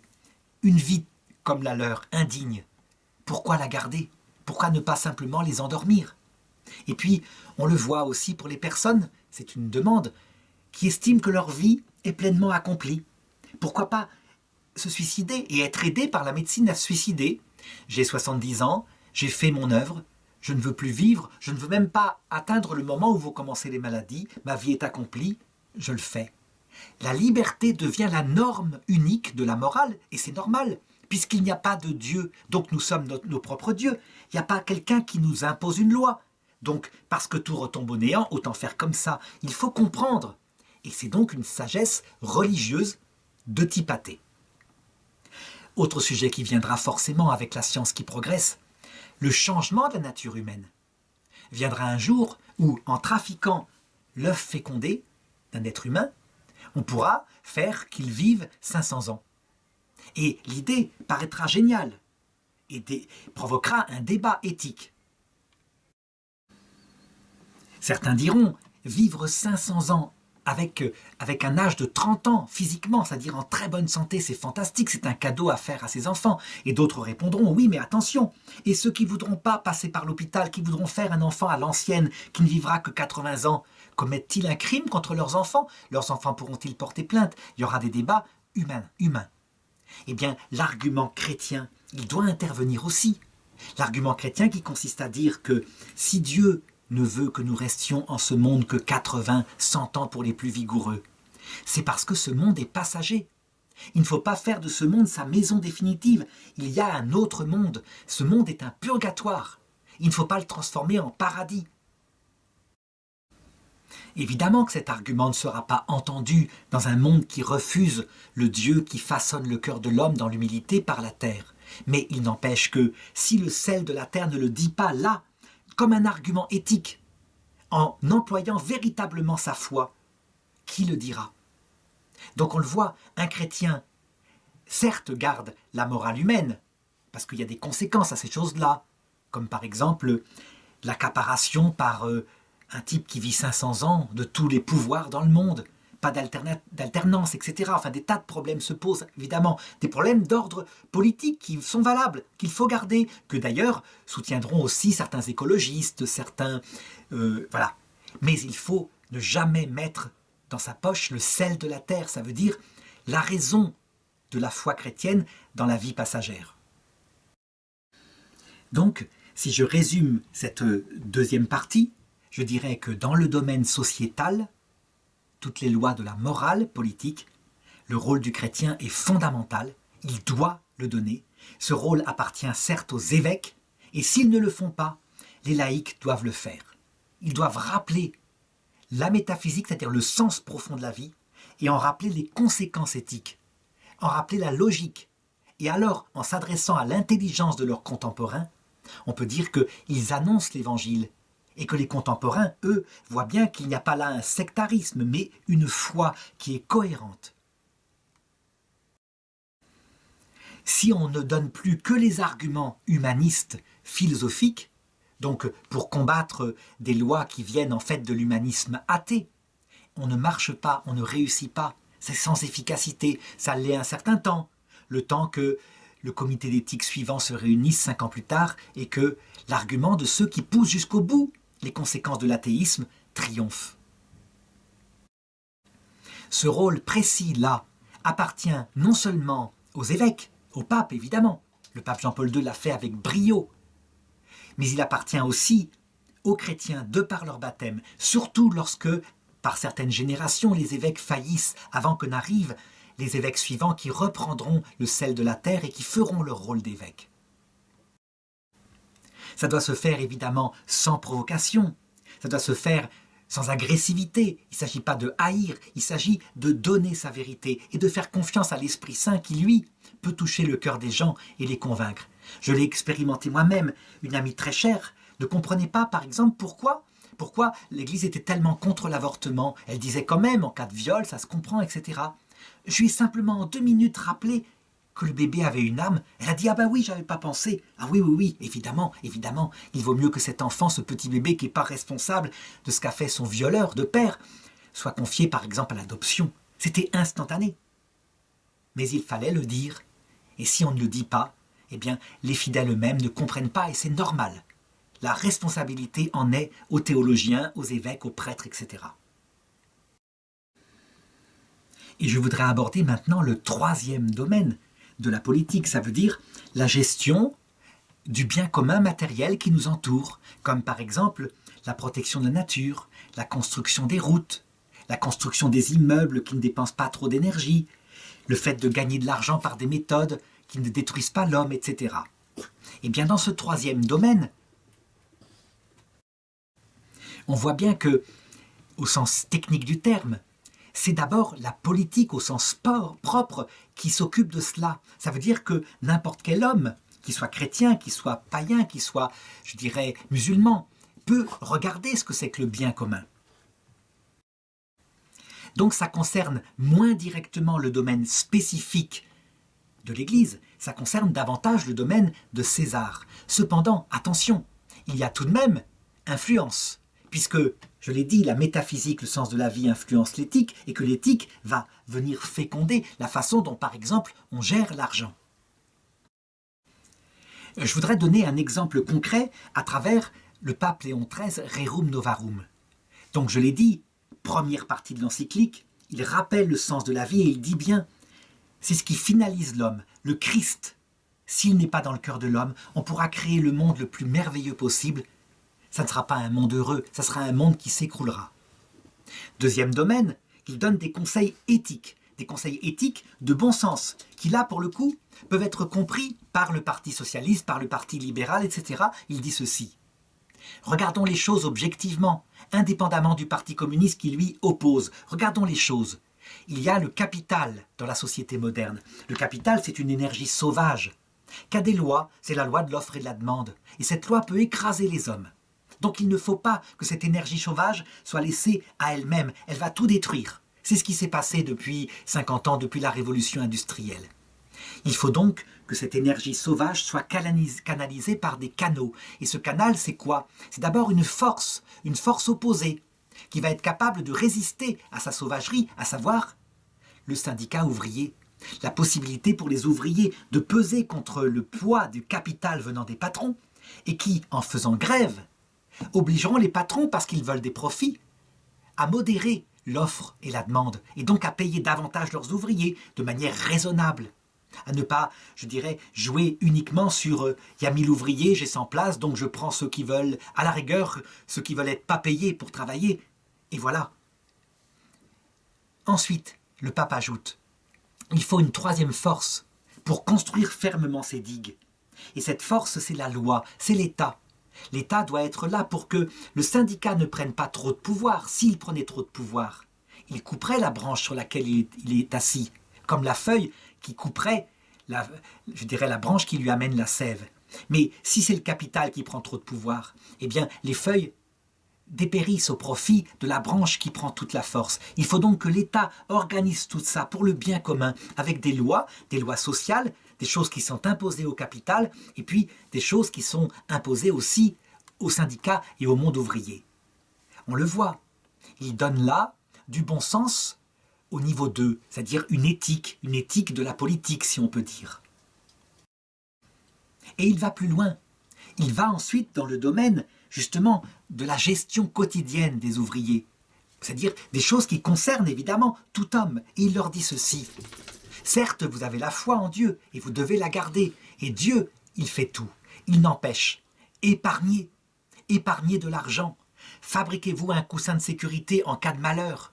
une vie comme la leur, indigne, pourquoi la garder ? Pourquoi ne pas simplement les endormir ? Et puis, on le voit aussi pour les personnes, c'est une demande, qui estiment que leur vie est pleinement accomplie. Pourquoi pas se suicider et être aidé par la médecine à se suicider ? J'ai 70 ans, j'ai fait mon œuvre, je ne veux plus vivre, je ne veux même pas atteindre le moment où vont commencer les maladies, ma vie est accomplie, je le fais. La liberté devient la norme unique de la morale, et c'est normal, puisqu'il n'y a pas de Dieu, donc nous sommes nos propres dieux. Il n'y a pas quelqu'un qui nous impose une loi. Donc, parce que tout retombe au néant, autant faire comme ça. Il faut comprendre. Et c'est donc une sagesse religieuse de type athée. Autre sujet qui viendra forcément avec la science qui progresse, le changement de la nature humaine. Viendra un jour où, en trafiquant l'œuf fécondé d'un être humain, on pourra faire qu'il vive 500 ans. Et l'idée paraîtra géniale et provoquera un débat éthique. Certains diront, vivre 500 ans avec un âge de 30 ans physiquement, c'est-à-dire en très bonne santé, c'est fantastique, c'est un cadeau à faire à ses enfants. Et d'autres répondront, oui, mais attention, et ceux qui ne voudront pas passer par l'hôpital, qui voudront faire un enfant à l'ancienne, qui ne vivra que 80 ans, commettent-ils un crime contre leurs enfants? Leurs enfants pourront-ils porter plainte? Il y aura des débats humains. Eh bien, l'argument chrétien, il doit intervenir aussi. L'argument chrétien qui consiste à dire que si Dieu ne veut que nous restions en ce monde que 80, 100 ans pour les plus vigoureux, c'est parce que ce monde est passager. Il ne faut pas faire de ce monde sa maison définitive. Il y a un autre monde. Ce monde est un purgatoire. Il ne faut pas le transformer en paradis. Évidemment que cet argument ne sera pas entendu dans un monde qui refuse le Dieu qui façonne le cœur de l'homme dans l'humilité par la terre. Mais il n'empêche que si le sel de la terre ne le dit pas là, comme un argument éthique, en employant véritablement sa foi, qui le dira? Donc on le voit, un chrétien, certes garde la morale humaine, parce qu'il y a des conséquences à ces choses-là, comme par exemple l'accaparation par un type qui vit 500 ans de tous les pouvoirs dans le monde, pas d'alternance, etc. Enfin, des tas de problèmes se posent, évidemment. Des problèmes d'ordre politique qui sont valables, qu'il faut garder, que d'ailleurs soutiendront aussi certains écologistes, certains... voilà. Mais il faut ne jamais mettre dans sa poche le sel de la terre, ça veut dire la raison de la foi chrétienne dans la vie passagère. Donc, si je résume cette deuxième partie, je dirais que dans le domaine sociétal, toutes les lois de la morale politique, le rôle du chrétien est fondamental, il doit le donner. Ce rôle appartient certes aux évêques, et s'ils ne le font pas, les laïcs doivent le faire. Ils doivent rappeler la métaphysique, c'est-à-dire le sens profond de la vie, et en rappeler les conséquences éthiques, en rappeler la logique. Et alors, en s'adressant à l'intelligence de leurs contemporains, on peut dire qu'ils annoncent l'évangile, et que les contemporains, eux, voient bien qu'il n'y a pas là un sectarisme, mais une foi qui est cohérente. Si on ne donne plus que les arguments humanistes, philosophiques, donc pour combattre des lois qui viennent en fait de l'humanisme athée, on ne marche pas, on ne réussit pas, c'est sans efficacité, ça l'est un certain temps, le temps que le comité d'éthique suivant se réunisse 5 ans plus tard et que l'argument de ceux qui poussent jusqu'au bout les conséquences de l'athéisme triomphent. Ce rôle précis-là appartient non seulement aux évêques, au pape évidemment, le pape Jean-Paul II l'a fait avec brio, mais il appartient aussi aux chrétiens de par leur baptême, surtout lorsque, par certaines générations, les évêques faillissent avant que n'arrivent les évêques suivants qui reprendront le sel de la terre et qui feront leur rôle d'évêque. Ça doit se faire évidemment sans provocation, ça doit se faire sans agressivité. Il ne s'agit pas de haïr, il s'agit de donner sa vérité et de faire confiance à l'Esprit Saint qui, lui, peut toucher le cœur des gens et les convaincre. Je l'ai expérimenté moi-même. Une amie très chère ne comprenait pas, par exemple, pourquoi l'Église était tellement contre l'avortement. Elle disait quand même, en cas de viol, ça se comprend, etc. Je lui ai simplement en 2 minutes rappelé que le bébé avait une âme. Elle a dit « Ah ben oui, j'avais pas pensé. Ah oui, évidemment, il vaut mieux que cet enfant, ce petit bébé qui n'est pas responsable de ce qu'a fait son violeur de père, soit confié par exemple à l'adoption. » C'était instantané. Mais il fallait le dire. Et si on ne le dit pas, eh bien, les fidèles eux-mêmes ne comprennent pas et c'est normal. La responsabilité en est aux théologiens, aux évêques, aux prêtres, etc. Et je voudrais aborder maintenant le 3e domaine de la politique, ça veut dire la gestion du bien commun matériel qui nous entoure, comme par exemple la protection de la nature, la construction des routes, la construction des immeubles qui ne dépensent pas trop d'énergie, le fait de gagner de l'argent par des méthodes qui ne détruisent pas l'homme, etc. Et bien dans ce troisième domaine, on voit bien que, au sens technique du terme, c'est d'abord la politique au sens propre qui s'occupe de cela. Ça veut dire que n'importe quel homme, qu'il soit chrétien, qu'il soit païen, qu'il soit, je dirais, musulman, peut regarder ce que c'est que le bien commun. Donc ça concerne moins directement le domaine spécifique de l'Église, ça concerne davantage le domaine de César. Cependant, attention, il y a tout de même influence, puisque, je l'ai dit, la métaphysique, le sens de la vie influence l'éthique, et que l'éthique va venir féconder la façon dont, par exemple, on gère l'argent. Je voudrais donner un exemple concret à travers le pape Léon XIII, Rerum Novarum. Donc je l'ai dit, première partie de l'encyclique, il rappelle le sens de la vie et il dit bien, c'est ce qui finalise l'homme, le Christ. S'il n'est pas dans le cœur de l'homme, on pourra créer le monde le plus merveilleux possible. Ça ne sera pas un monde heureux, ça sera un monde qui s'écroulera. Deuxième domaine, il donne des conseils éthiques de bon sens, qui là, pour le coup, peuvent être compris par le Parti socialiste, par le Parti libéral, etc. Il dit ceci. Regardons les choses objectivement, indépendamment du Parti communiste qui lui oppose. Regardons les choses. Il y a le capital dans la société moderne. Le capital, c'est une énergie sauvage. Qu'a des lois, c'est la loi de l'offre et de la demande. Et cette loi peut écraser les hommes. Donc il ne faut pas que cette énergie sauvage soit laissée à elle-même. Elle va tout détruire. C'est ce qui s'est passé depuis 50 ans, depuis la révolution industrielle. Il faut donc que cette énergie sauvage soit canalisée par des canaux. Et ce canal, c'est quoi? C'est d'abord une force opposée, qui va être capable de résister à sa sauvagerie, à savoir le syndicat ouvrier. La possibilité pour les ouvriers de peser contre le poids du capital venant des patrons, et qui, en faisant grève, obligeront les patrons, parce qu'ils veulent des profits, à modérer l'offre et la demande, et donc à payer davantage leurs ouvriers de manière raisonnable. À ne pas, je dirais, jouer uniquement sur il y a 1000 ouvriers, j'ai 100 places, donc je prends ceux qui veulent, à la rigueur, ceux qui veulent être pas payés pour travailler, et voilà. Ensuite, le pape ajoute, il faut une troisième force pour construire fermement ces digues. Et cette force, c'est la loi, c'est l'État. L'État doit être là pour que le syndicat ne prenne pas trop de pouvoir. S'il prenait trop de pouvoir, il couperait la branche sur laquelle il est assis, comme la feuille qui couperait, la branche qui lui amène la sève. Mais si c'est le capital qui prend trop de pouvoir, eh bien les feuilles dépérissent au profit de la branche qui prend toute la force. Il faut donc que l'État organise tout ça pour le bien commun, avec des lois sociales, des choses qui sont imposées au capital, et puis des choses qui sont imposées aussi aux syndicats et au monde ouvrier. On le voit, il donne là du bon sens au niveau 2, c'est-à-dire une éthique de la politique, si on peut dire. Et il va plus loin. Il va ensuite dans le domaine, justement, de la gestion quotidienne des ouvriers. C'est-à-dire des choses qui concernent évidemment tout homme. Et il leur dit ceci. Certes, vous avez la foi en Dieu et vous devez la garder. Et Dieu, il fait tout. Il n'empêche. Épargnez de l'argent. Fabriquez-vous un coussin de sécurité en cas de malheur.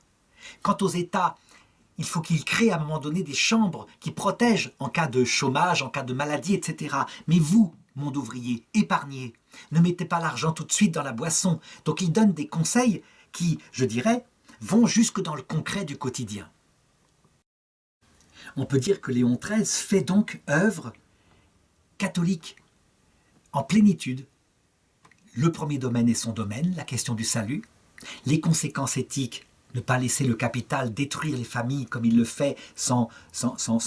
Quant aux États, il faut qu'ils créent à un moment donné des chambres qui protègent en cas de chômage, en cas de maladie, etc. Mais vous, monde ouvrier, épargnez. Ne mettez pas l'argent tout de suite dans la boisson. Donc il donne des conseils qui, je dirais, vont jusque dans le concret du quotidien. On peut dire que Léon XIII fait donc œuvre catholique, en plénitude. Le premier domaine est son domaine, la question du salut. Les conséquences éthiques, ne pas laisser le capital détruire les familles comme il le fait sans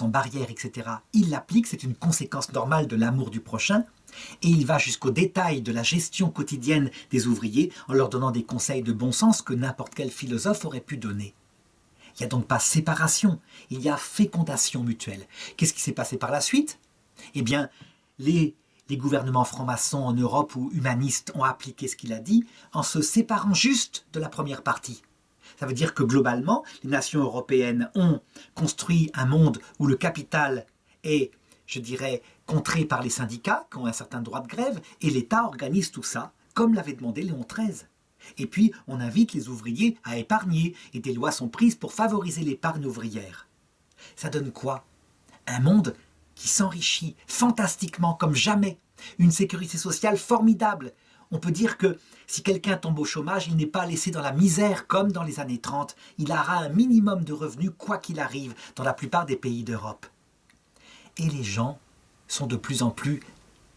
barrière, etc. Il l'applique, c'est une conséquence normale de l'amour du prochain. Et il va jusqu'au détail de la gestion quotidienne des ouvriers en leur donnant des conseils de bon sens que n'importe quel philosophe aurait pu donner. Il n'y a donc pas séparation, il y a fécondation mutuelle. Qu'est-ce qui s'est passé par la suite? Eh bien, les gouvernements francs-maçons en Europe ou humanistes ont appliqué ce qu'il a dit en se séparant juste de la première partie. Ça veut dire que globalement, les nations européennes ont construit un monde où le capital est, je dirais, contrée par les syndicats qui ont un certain droit de grève, et l'État organise tout ça, comme l'avait demandé Léon XIII. Et puis, on invite les ouvriers à épargner, et des lois sont prises pour favoriser l'épargne ouvrière. Ça donne quoi? Un monde qui s'enrichit fantastiquement comme jamais, une sécurité sociale formidable. On peut dire que si quelqu'un tombe au chômage, il n'est pas laissé dans la misère comme dans les années 30. Il aura un minimum de revenus quoi qu'il arrive dans la plupart des pays d'Europe. Et les gens sont de plus en plus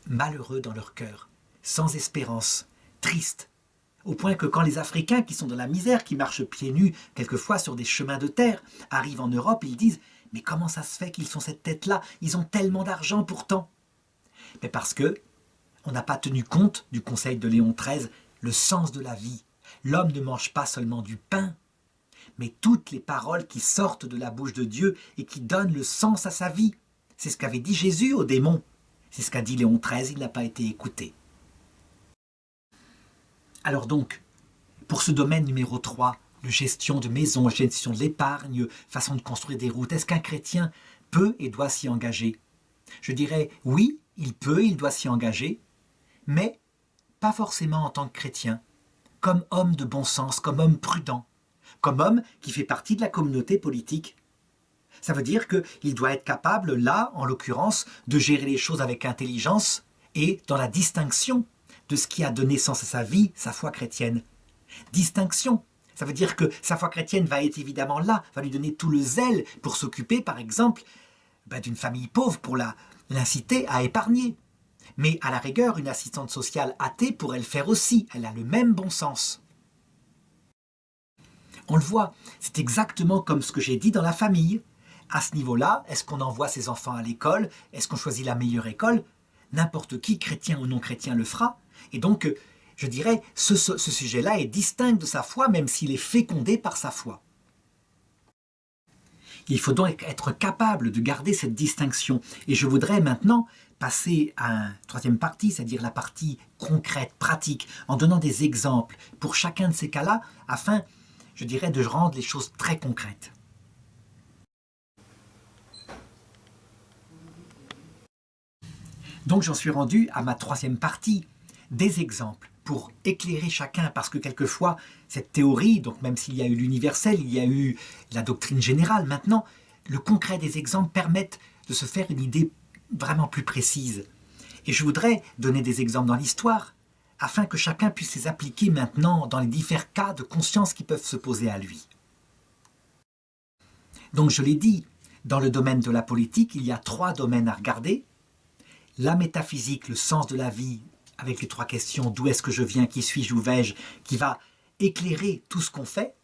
malheureux dans leur cœur, sans espérance, tristes, au point que quand les Africains qui sont dans la misère, qui marchent pieds nus quelquefois sur des chemins de terre, arrivent en Europe, ils disent « Mais comment ça se fait qu'ils sont cette tête-là? Ils ont tellement d'argent pourtant !» Mais parce que on n'a pas tenu compte du conseil de Léon XIII, le sens de la vie. L'homme ne mange pas seulement du pain, mais toutes les paroles qui sortent de la bouche de Dieu et qui donnent le sens à sa vie. C'est ce qu'avait dit Jésus aux démons. C'est ce qu'a dit Léon XIII, il n'a pas été écouté. Alors donc, pour ce domaine numéro 3, de gestion de maison, gestion de l'épargne, façon de construire des routes, est-ce qu'un chrétien peut et doit s'y engager? Je dirais oui, il peut, il doit s'y engager, mais pas forcément en tant que chrétien, comme homme de bon sens, comme homme prudent, comme homme qui fait partie de la communauté politique. Ça veut dire qu'il doit être capable, là, en l'occurrence, de gérer les choses avec intelligence et dans la distinction de ce qui a donné sens à sa vie, sa foi chrétienne. Distinction, ça veut dire que sa foi chrétienne va être évidemment là, va lui donner tout le zèle pour s'occuper, par exemple, d'une famille pauvre, pour l'inciter à épargner. Mais à la rigueur, une assistante sociale athée pourrait le faire aussi, elle a le même bon sens. On le voit, c'est exactement comme ce que j'ai dit dans la famille. À ce niveau-là, est-ce qu'on envoie ses enfants à l'école? Est-ce qu'on choisit la meilleure école? N'importe qui, chrétien ou non chrétien, le fera. Et donc, je dirais, ce sujet-là est distinct de sa foi, même s'il est fécondé par sa foi. Il faut donc être capable de garder cette distinction. Et je voudrais maintenant passer à une troisième partie, c'est-à-dire la partie concrète, pratique, en donnant des exemples pour chacun de ces cas-là, afin, je dirais, de rendre les choses très concrètes. Donc j'en suis rendu à ma troisième partie, des exemples pour éclairer chacun, parce que quelquefois, cette théorie, donc même s'il y a eu l'universel, il y a eu la doctrine générale, maintenant, le concret des exemples permettent de se faire une idée vraiment plus précise. Et je voudrais donner des exemples dans l'histoire, afin que chacun puisse les appliquer maintenant dans les différents cas de conscience qui peuvent se poser à lui. Donc je l'ai dit, dans le domaine de la politique, il y a 3 domaines à regarder. La métaphysique, le sens de la vie, avec les 3 questions, d'où est-ce que je viens, qui suis-je, où vais-je, qui va éclairer tout ce qu'on fait.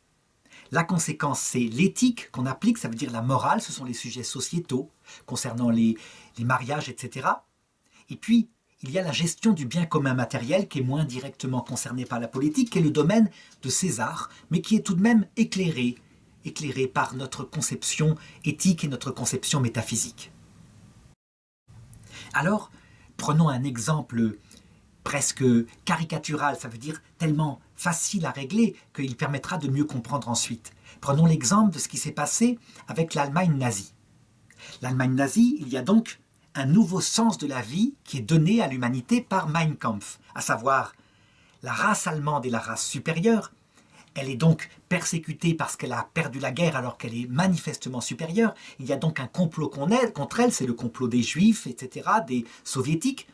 La conséquence, c'est l'éthique qu'on applique, ça veut dire la morale, ce sont les sujets sociétaux, concernant les mariages, etc. Et puis, il y a la gestion du bien commun matériel, qui est moins directement concerné par la politique, qui est le domaine de César, mais qui est tout de même éclairé par notre conception éthique et notre conception métaphysique. Alors, prenons un exemple presque caricatural, ça veut dire tellement facile à régler qu'il permettra de mieux comprendre ensuite. Prenons l'exemple de ce qui s'est passé avec l'Allemagne nazie. L'Allemagne nazie, il y a donc un nouveau sens de la vie qui est donné à l'humanité par Mein Kampf, à savoir la race allemande est la race supérieure. Elle est donc persécutée parce qu'elle a perdu la guerre alors qu'elle est manifestement supérieure. Il y a donc un complot contre elle, c'est le complot des Juifs, etc., des Soviétiques.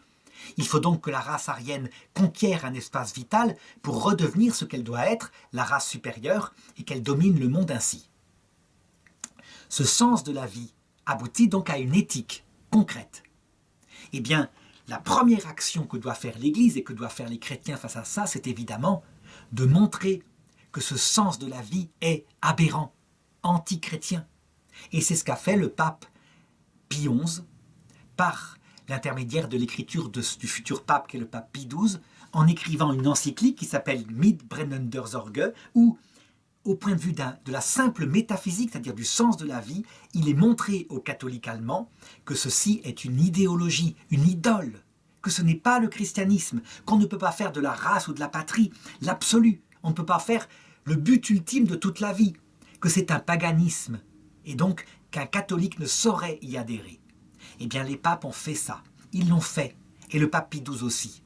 Il faut donc que la race aryenne conquiert un espace vital pour redevenir ce qu'elle doit être, la race supérieure, et qu'elle domine le monde ainsi. Ce sens de la vie aboutit donc à une éthique concrète. Eh bien, la première action que doit faire l'Église et que doivent faire les chrétiens face à ça, c'est évidemment de montrer que ce sens de la vie est aberrant, anti-chrétien. Et c'est ce qu'a fait le pape Pie XI par l'intermédiaire de l'écriture du futur pape, qui est le pape Pie XII, en écrivant une encyclique qui s'appelle Mitbrennender Sorge, où, au point de vue de la simple métaphysique, c'est-à-dire du sens de la vie, il est montré aux catholiques allemands que ceci est une idéologie, une idole, que ce n'est pas le christianisme, qu'on ne peut pas faire de la race ou de la patrie l'absolu, on ne peut pas faire le but ultime de toute la vie, que c'est un paganisme, et donc qu'un catholique ne saurait y adhérer. Eh bien, les papes ont fait ça. Ils l'ont fait. Et le pape Pie XII aussi.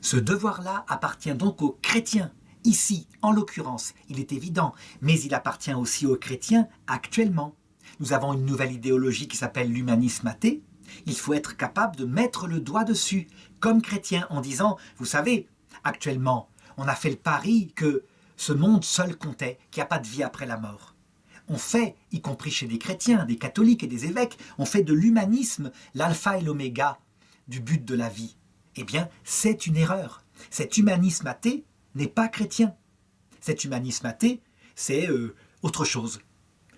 Ce devoir-là appartient donc aux chrétiens. Ici, en l'occurrence, il est évident, mais il appartient aussi aux chrétiens actuellement. Nous avons une nouvelle idéologie qui s'appelle l'humanisme athée. Il faut être capable de mettre le doigt dessus, comme chrétien, en disant, vous savez, actuellement, on a fait le pari que ce monde seul comptait, qu'il n'y a pas de vie après la mort. On fait, y compris chez des chrétiens, des catholiques et des évêques, on fait de l'humanisme l'alpha et l'oméga du but de la vie. Eh bien, c'est une erreur. Cet humanisme athée n'est pas chrétien. Cet humanisme athée, c'est autre chose.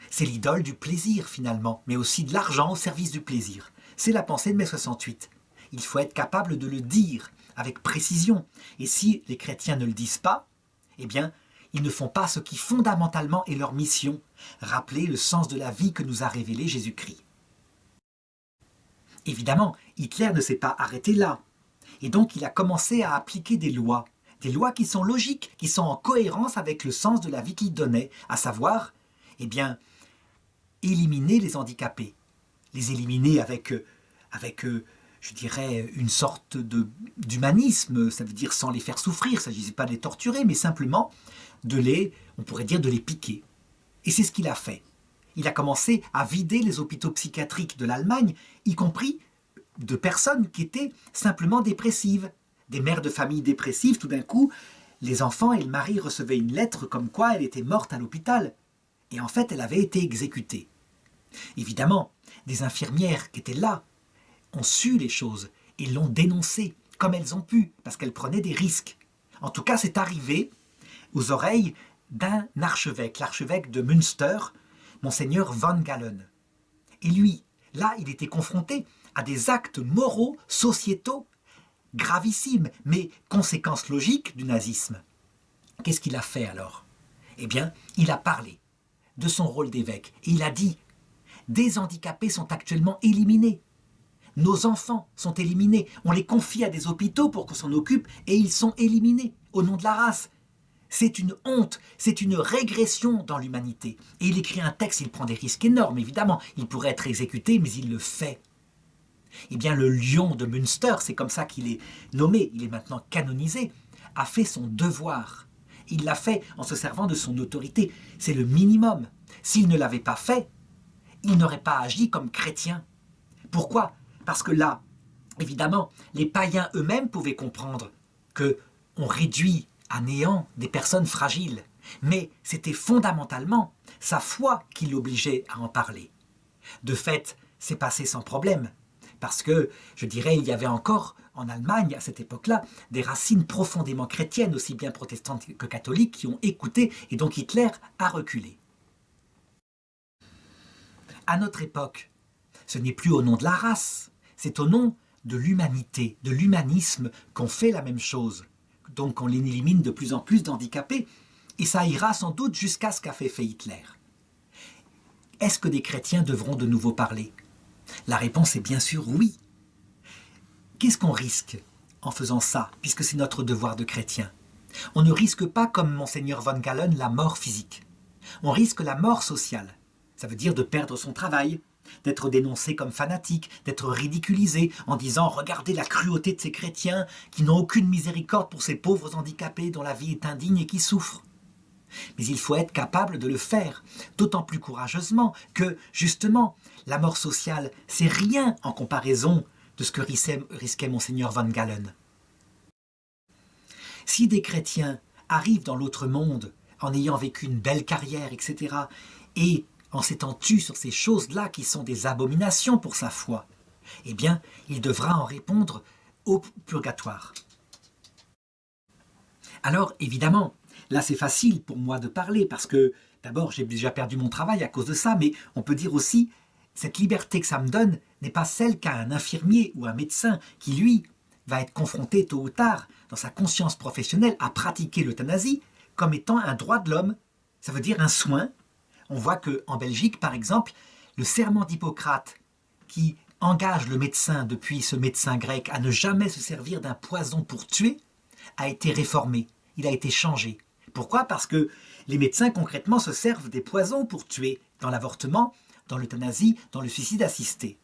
C'est l'idole du plaisir finalement, mais aussi de l'argent au service du plaisir. C'est la pensée de mai 68. Il faut être capable de le dire avec précision. Et si les chrétiens ne le disent pas, eh bien, ils ne font pas ce qui fondamentalement est leur mission, rappeler le sens de la vie que nous a révélé Jésus-Christ. Évidemment, Hitler ne s'est pas arrêté là. Et donc il a commencé à appliquer des lois qui sont logiques, qui sont en cohérence avec le sens de la vie qu'il donnait, à savoir, eh bien, éliminer les handicapés, les éliminer avec je dirais, une sorte d'humanisme, ça veut dire sans les faire souffrir, il ne s'agissait pas de les torturer, mais simplement on pourrait dire de les piquer. Et c'est ce qu'il a fait. Il a commencé à vider les hôpitaux psychiatriques de l'Allemagne, y compris de personnes qui étaient simplement dépressives. Des mères de famille dépressives, tout d'un coup, les enfants et le mari recevaient une lettre comme quoi elle était morte à l'hôpital. Et en fait, elle avait été exécutée. Évidemment, des infirmières qui étaient là ont su les choses et l'ont dénoncé comme elles ont pu, parce qu'elles prenaient des risques. En tout cas, c'est arrivé aux oreilles d'un archevêque, l'archevêque de Münster, Monseigneur Van Galen. Et lui, là, il était confronté à des actes moraux, sociétaux, gravissimes, mais conséquence logique du nazisme. Qu'est-ce qu'il a fait alors? Eh bien, il a parlé de son rôle d'évêque et il a dit « Des handicapés sont actuellement éliminés. Nos enfants sont éliminés. On les confie à des hôpitaux pour qu'on s'en occupe et ils sont éliminés au nom de la race. C'est une honte, c'est une régression dans l'humanité. » Et il écrit un texte, il prend des risques énormes, évidemment. Il pourrait être exécuté, mais il le fait. Eh bien, le lion de Münster, c'est comme ça qu'il est nommé, il est maintenant canonisé, a fait son devoir. Il l'a fait en se servant de son autorité. C'est le minimum. S'il ne l'avait pas fait, il n'aurait pas agi comme chrétien. Pourquoi? Parce que là, évidemment, les païens eux-mêmes pouvaient comprendre qu'on réduit à néant des personnes fragiles. Mais c'était fondamentalement sa foi qui l'obligeait à en parler. De fait, c'est passé sans problème. Parce que, je dirais, il y avait encore en Allemagne, à cette époque-là, des racines profondément chrétiennes, aussi bien protestantes que catholiques, qui ont écouté, et donc Hitler a reculé. À notre époque, ce n'est plus au nom de la race, c'est au nom de l'humanité, de l'humanisme qu'on fait la même chose. Donc on élimine de plus en plus d'handicapés, et ça ira sans doute jusqu'à ce qu'a fait Hitler. Est-ce que des chrétiens devront de nouveau parler? La réponse est bien sûr oui. Qu'est-ce qu'on risque en faisant ça, puisque c'est notre devoir de chrétien? On ne risque pas, comme Monseigneur Van Galen, la mort physique. On risque la mort sociale. Ça veut dire de perdre son travail, d'être dénoncé comme fanatique, d'être ridiculisé en disant « Regardez la cruauté de ces chrétiens qui n'ont aucune miséricorde pour ces pauvres handicapés dont la vie est indigne et qui souffrent. » Mais il faut être capable de le faire, d'autant plus courageusement que, justement, la mort sociale, c'est rien en comparaison de ce que risquait Monseigneur Van Galen. Si des chrétiens arrivent dans l'autre monde en ayant vécu une belle carrière, etc., et en s'étant tus sur ces choses-là qui sont des abominations pour sa foi, eh bien, il devra en répondre au purgatoire. Alors, évidemment, là c'est facile pour moi de parler parce que, d'abord, j'ai déjà perdu mon travail à cause de ça, mais on peut dire aussi, cette liberté que ça me donne n'est pas celle qu'a un infirmier ou un médecin qui, lui, va être confronté tôt ou tard, dans sa conscience professionnelle, à pratiquer l'euthanasie comme étant un droit de l'homme. Ça veut dire un soin. On voit qu'en Belgique, par exemple, le serment d'Hippocrate qui engage le médecin, depuis ce médecin grec, à ne jamais se servir d'un poison pour tuer, a été réformé. Il a été changé. Pourquoi? Parce que les médecins, concrètement, se servent des poisons pour tuer dans l'avortement, dans l'euthanasie, dans le suicide assisté.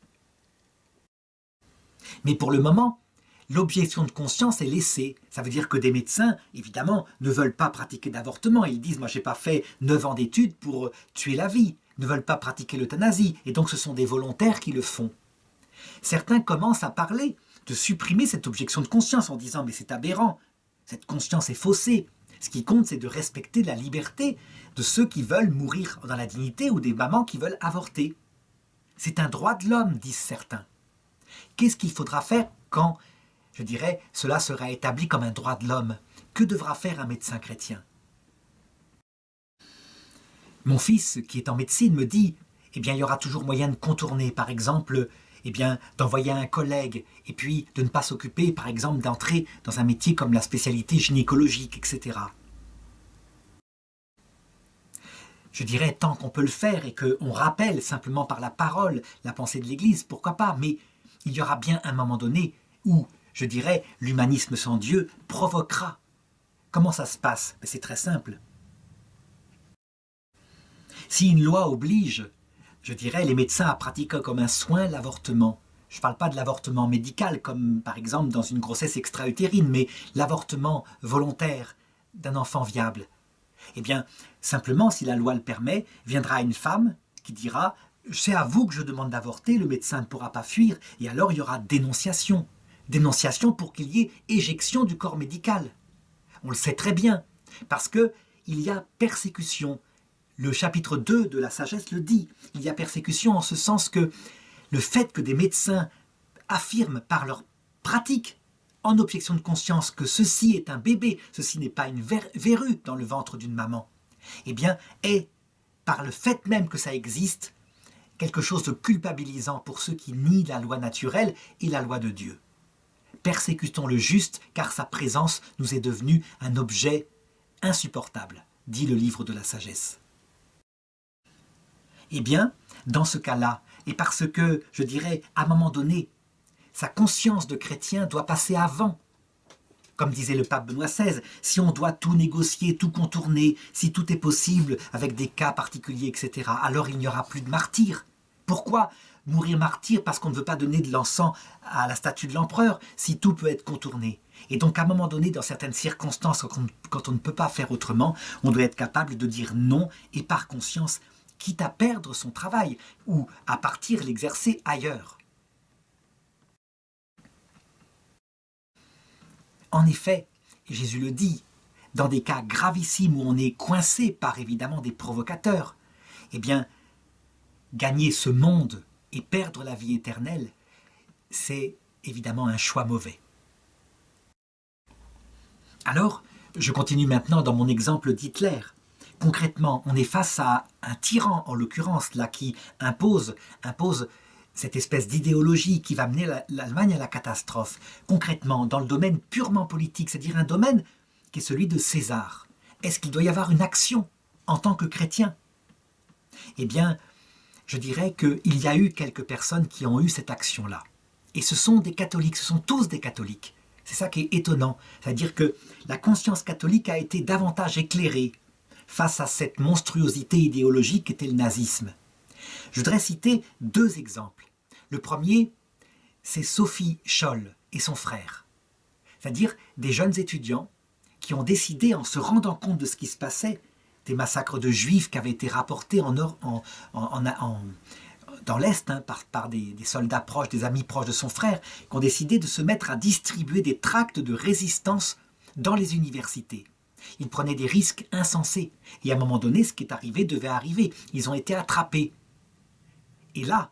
Mais pour le moment, l'objection de conscience est laissée. Ça veut dire que des médecins, évidemment, ne veulent pas pratiquer d'avortement. Ils disent, moi, je n'ai pas fait 9 ans d'études pour tuer la vie. Ils ne veulent pas pratiquer l'euthanasie. Et donc, ce sont des volontaires qui le font. Certains commencent à parler de supprimer cette objection de conscience en disant, mais c'est aberrant. Cette conscience est faussée. Ce qui compte, c'est de respecter la liberté de ceux qui veulent mourir dans la dignité ou des mamans qui veulent avorter. C'est un droit de l'homme, disent certains. Qu'est-ce qu'il faudra faire quand, je dirais, cela sera établi comme un droit de l'homme? Que devra faire un médecin chrétien? Mon fils, qui est en médecine, me dit, eh bien, il y aura toujours moyen de contourner, par exemple, eh bien, d'envoyer un collègue, et puis de ne pas s'occuper, par exemple, d'entrer dans un métier comme la spécialité gynécologique, etc. Je dirais, tant qu'on peut le faire et qu'on rappelle simplement par la parole la pensée de l'Église, pourquoi pas, mais il y aura bien un moment donné où, je dirais, l'humanisme sans Dieu provoquera. Comment ça se passe? C'est très simple. Si une loi oblige, je dirais, les médecins à pratiquer comme un soin l'avortement, je ne parle pas de l'avortement médical, comme par exemple dans une grossesse extra-utérine, mais l'avortement volontaire d'un enfant viable, eh bien, simplement, si la loi le permet, viendra une femme qui dira « c'est à vous que je demande d'avorter, le médecin ne pourra pas fuir », et alors il y aura dénonciation. Dénonciation pour qu'il y ait éjection du corps médical. On le sait très bien, parce qu'il y a persécution. Le chapitre 2 de la sagesse le dit. Il y a persécution en ce sens que le fait que des médecins affirment par leur pratique, en objection de conscience, que ceci est un bébé, ceci n'est pas une verrue dans le ventre d'une maman, eh bien, est, par le fait même que ça existe, quelque chose de culpabilisant pour ceux qui nient la loi naturelle et la loi de Dieu. Persécutons le juste, car sa présence nous est devenue un objet insupportable, dit le livre de la sagesse. Eh bien, dans ce cas-là, et parce que, je dirais, à un moment donné, sa conscience de chrétien doit passer avant. Comme disait le pape Benoît XVI, si on doit tout négocier, tout contourner, si tout est possible avec des cas particuliers, etc., alors il n'y aura plus de martyrs. Pourquoi mourir martyr parce qu'on ne veut pas donner de l'encens à la statue de l'empereur, si tout peut être contourné? Et donc à un moment donné, dans certaines circonstances, quand on ne peut pas faire autrement, on doit être capable de dire non, et par conscience, quitte à perdre son travail, ou à partir l'exercer ailleurs. En effet, Jésus le dit, dans des cas gravissimes où on est coincé par évidemment des provocateurs, eh bien, gagner ce monde et perdre la vie éternelle, c'est évidemment un choix mauvais. Alors, je continue maintenant dans mon exemple d'Hitler. Concrètement, on est face à un tyran, en l'occurrence, là, qui impose cette espèce d'idéologie qui va mener l'Allemagne à la catastrophe. Concrètement, dans le domaine purement politique, c'est-à-dire un domaine qui est celui de César. Est-ce qu'il doit y avoir une action en tant que chrétien? Eh bien, je dirais qu'il y a eu quelques personnes qui ont eu cette action-là. Et ce sont des catholiques, ce sont tous des catholiques. C'est ça qui est étonnant. C'est-à-dire que la conscience catholique a été davantage éclairée face à cette monstruosité idéologique qu'était le nazisme. Je voudrais citer 2 exemples. Le premier, c'est Sophie Scholl et son frère. C'est-à-dire des jeunes étudiants qui ont décidé, en se rendant compte de ce qui se passait, des massacres de juifs qui avaient été rapportés dans l'Est par des soldats proches, des amis proches de son frère, qui ont décidé de se mettre à distribuer des tracts de résistance dans les universités. Ils prenaient des risques insensés. Et à un moment donné, ce qui est arrivé devait arriver. Ils ont été attrapés. Et là,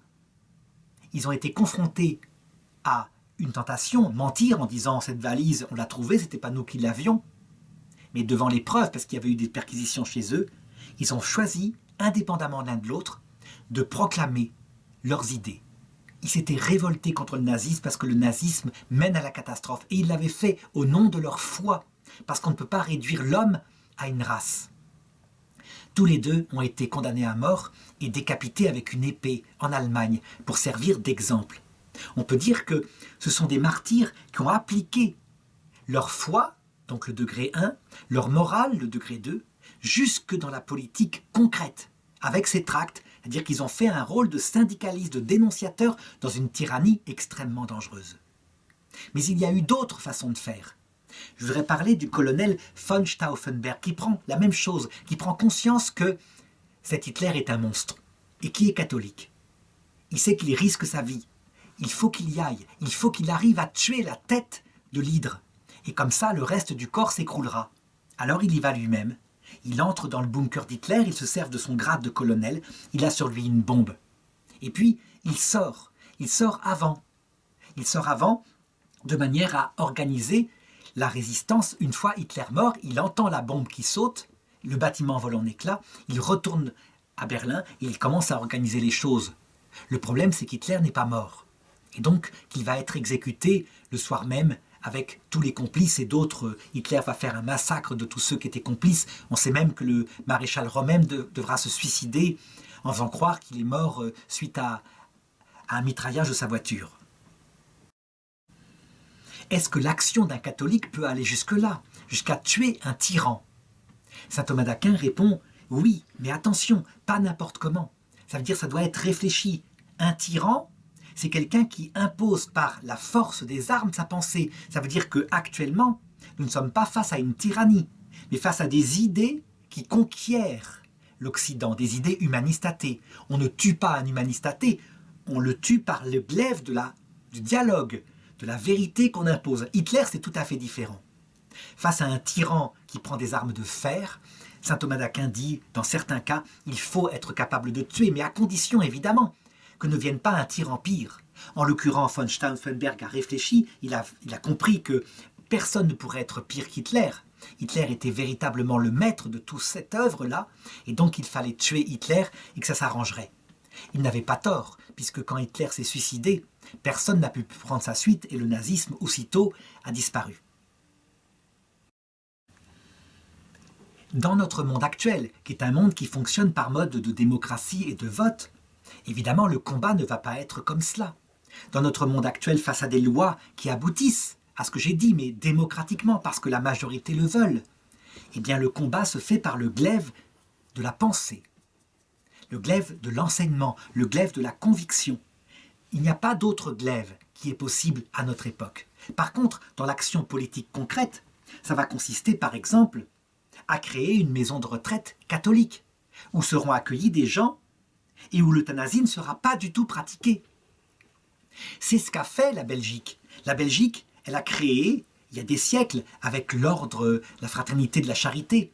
ils ont été confrontés à une tentation, mentir en disant « cette valise, on l'a trouvée, ce n'était pas nous qui l'avions ». Mais devant les preuves, parce qu'il y avait eu des perquisitions chez eux, ils ont choisi, indépendamment l'un de l'autre, de proclamer leurs idées. Ils s'étaient révoltés contre le nazisme parce que le nazisme mène à la catastrophe. Et ils l'avaient fait au nom de leur foi, parce qu'on ne peut pas réduire l'homme à une race. Tous les 2 ont été condamnés à mort et décapités avec une épée en Allemagne pour servir d'exemple. On peut dire que ce sont des martyrs qui ont appliqué leur foi, donc le degré 1, leur morale, le degré 2, jusque dans la politique concrète, avec ces tracts, C'est-à-dire qu'ils ont fait un rôle de syndicalistes, de dénonciateurs dans une tyrannie extrêmement dangereuse. Mais il y a eu d'autres façons de faire. Je voudrais parler du colonel von Stauffenberg qui prend la même chose, qui prend conscience que cet Hitler est un monstre et qui est catholique. Il sait qu'il risque sa vie. Il faut qu'il y aille. Il faut qu'il arrive à tuer la tête de l'hydre. Et comme ça, le reste du corps s'écroulera. Alors il y va lui-même. Il entre dans le bunker d'Hitler, il se sert de son grade de colonel, il a sur lui une bombe. Et puis, il sort. Il sort avant. Il sort avant de manière à organiser la résistance. Une fois Hitler mort, il entend la bombe qui saute, le bâtiment vole en éclats, il retourne à Berlin et il commence à organiser les choses. Le problème, c'est qu'Hitler n'est pas mort. Et donc, qu'il va être exécuté le soir même avec tous les complices et d'autres. Hitler va faire un massacre de tous ceux qui étaient complices. On sait même que le maréchal Rommel devra se suicider en faisant croire qu'il est mort suite à un mitraillage de sa voiture. Est-ce que l'action d'un catholique peut aller jusque-là, jusqu'à tuer un tyran? Saint Thomas d'Aquin répond « Oui, mais attention, pas n'importe comment. Ça veut dire que ça doit être réfléchi. Un tyran, c'est quelqu'un qui impose par la force des armes sa pensée. Ça veut dire qu'actuellement, nous ne sommes pas face à une tyrannie, mais face à des idées qui conquièrent l'Occident, des idées humanistes athées. On ne tue pas un humaniste athée, on le tue par le glaive du dialogue, de la vérité qu'on impose. Hitler, c'est tout à fait différent. Face à un tyran qui prend des armes de fer, saint Thomas d'Aquin dit, dans certains cas, il faut être capable de tuer, mais à condition, évidemment, que ne vienne pas un tyran pire. En l'occurrence, von Stauffenberg a réfléchi, il a compris que personne ne pourrait être pire qu'Hitler. Hitler était véritablement le maître de toute cette œuvre-là, et donc il fallait tuer Hitler et que ça s'arrangerait. Il n'avait pas tort, puisque quand Hitler s'est suicidé, personne n'a pu prendre sa suite et le nazisme, aussitôt, a disparu. Dans notre monde actuel, qui est un monde qui fonctionne par mode de démocratie et de vote, évidemment, le combat ne va pas être comme cela. Dans notre monde actuel, face à des lois qui aboutissent à ce que j'ai dit, mais démocratiquement, parce que la majorité le veulent, eh bien le combat se fait par le glaive de la pensée, le glaive de l'enseignement, le glaive de la conviction. Il n'y a pas d'autre glaive qui est possible à notre époque. Par contre, dans l'action politique concrète, ça va consister par exemple à créer une maison de retraite catholique, où seront accueillis des gens et où l'euthanasie ne sera pas du tout pratiquée. C'est ce qu'a fait la Belgique. La Belgique, elle a créé, il y a des siècles, avec l'ordre, la fraternité de la charité,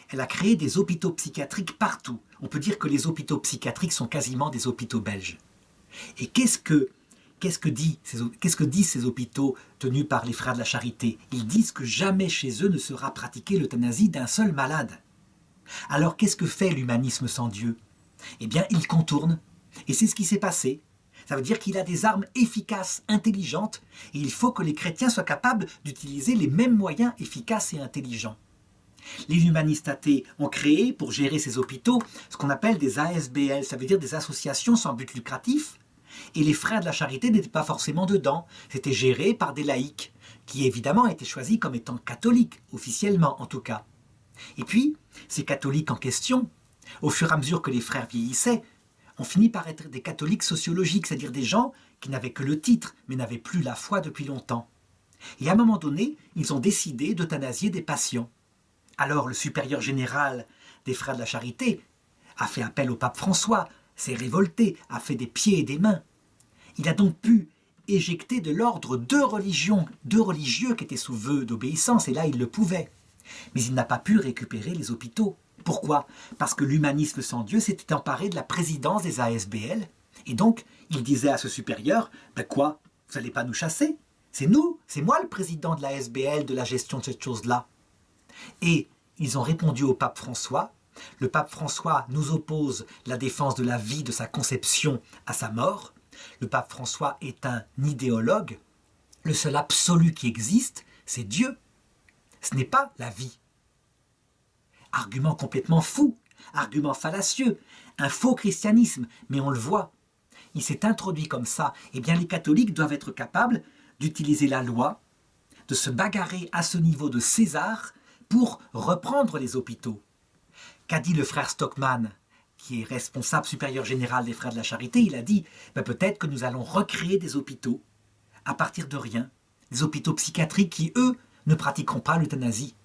elle a créé des hôpitaux psychiatriques partout. On peut dire que les hôpitaux psychiatriques sont quasiment des hôpitaux belges. Et qu'est-ce que disent ces hôpitaux tenus par les frères de la charité? Ils disent que jamais chez eux ne sera pratiquée l'euthanasie d'un seul malade. Alors qu'est-ce que fait l'humanisme sans Dieu? Eh bien, il contourne. Et c'est ce qui s'est passé. Ça veut dire qu'il a des armes efficaces, intelligentes, et il faut que les chrétiens soient capables d'utiliser les mêmes moyens efficaces et intelligents. Les humanistes athées ont créé, pour gérer ces hôpitaux, ce qu'on appelle des ASBL, ça veut dire des associations sans but lucratif, et les frères de la charité n'étaient pas forcément dedans. C'était géré par des laïcs, qui évidemment étaient choisis comme étant catholiques, officiellement en tout cas. Et puis, ces catholiques en question, au fur et à mesure que les frères vieillissaient, ont fini par être des catholiques sociologiques, c'est-à-dire des gens qui n'avaient que le titre, mais n'avaient plus la foi depuis longtemps. Et à un moment donné, ils ont décidé d'euthanasier des patients. Alors le supérieur général des frères de la charité a fait appel au pape François, s'est révolté, a fait des pieds et des mains. Il a donc pu éjecter de l'ordre deux religieux qui étaient sous vœu d'obéissance, et là il le pouvait. Mais il n'a pas pu récupérer les hôpitaux. Pourquoi? Parce que l'humanisme sans Dieu s'était emparé de la présidence des ASBL, et donc il disait à ce supérieur, « Ben quoi, vous n'allez pas nous chasser? C'est nous, c'est moi le président de l'ASBL, de la gestion de cette chose-là. » Et ils ont répondu au pape François. Le pape François nous oppose la défense de la vie de sa conception à sa mort. Le pape François est un idéologue. Le seul absolu qui existe, c'est Dieu. Ce n'est pas la vie. Argument complètement fou, argument fallacieux, un faux christianisme, mais on le voit. Il s'est introduit comme ça. Eh bien, les catholiques doivent être capables d'utiliser la loi, de se bagarrer à ce niveau de César pour reprendre les hôpitaux. Qu'a dit le frère Stockman, qui est responsable supérieur général des Frères de la Charité, il a dit peut-être que nous allons recréer des hôpitaux à partir de rien, des hôpitaux psychiatriques qui, eux, ne pratiqueront pas l'euthanasie.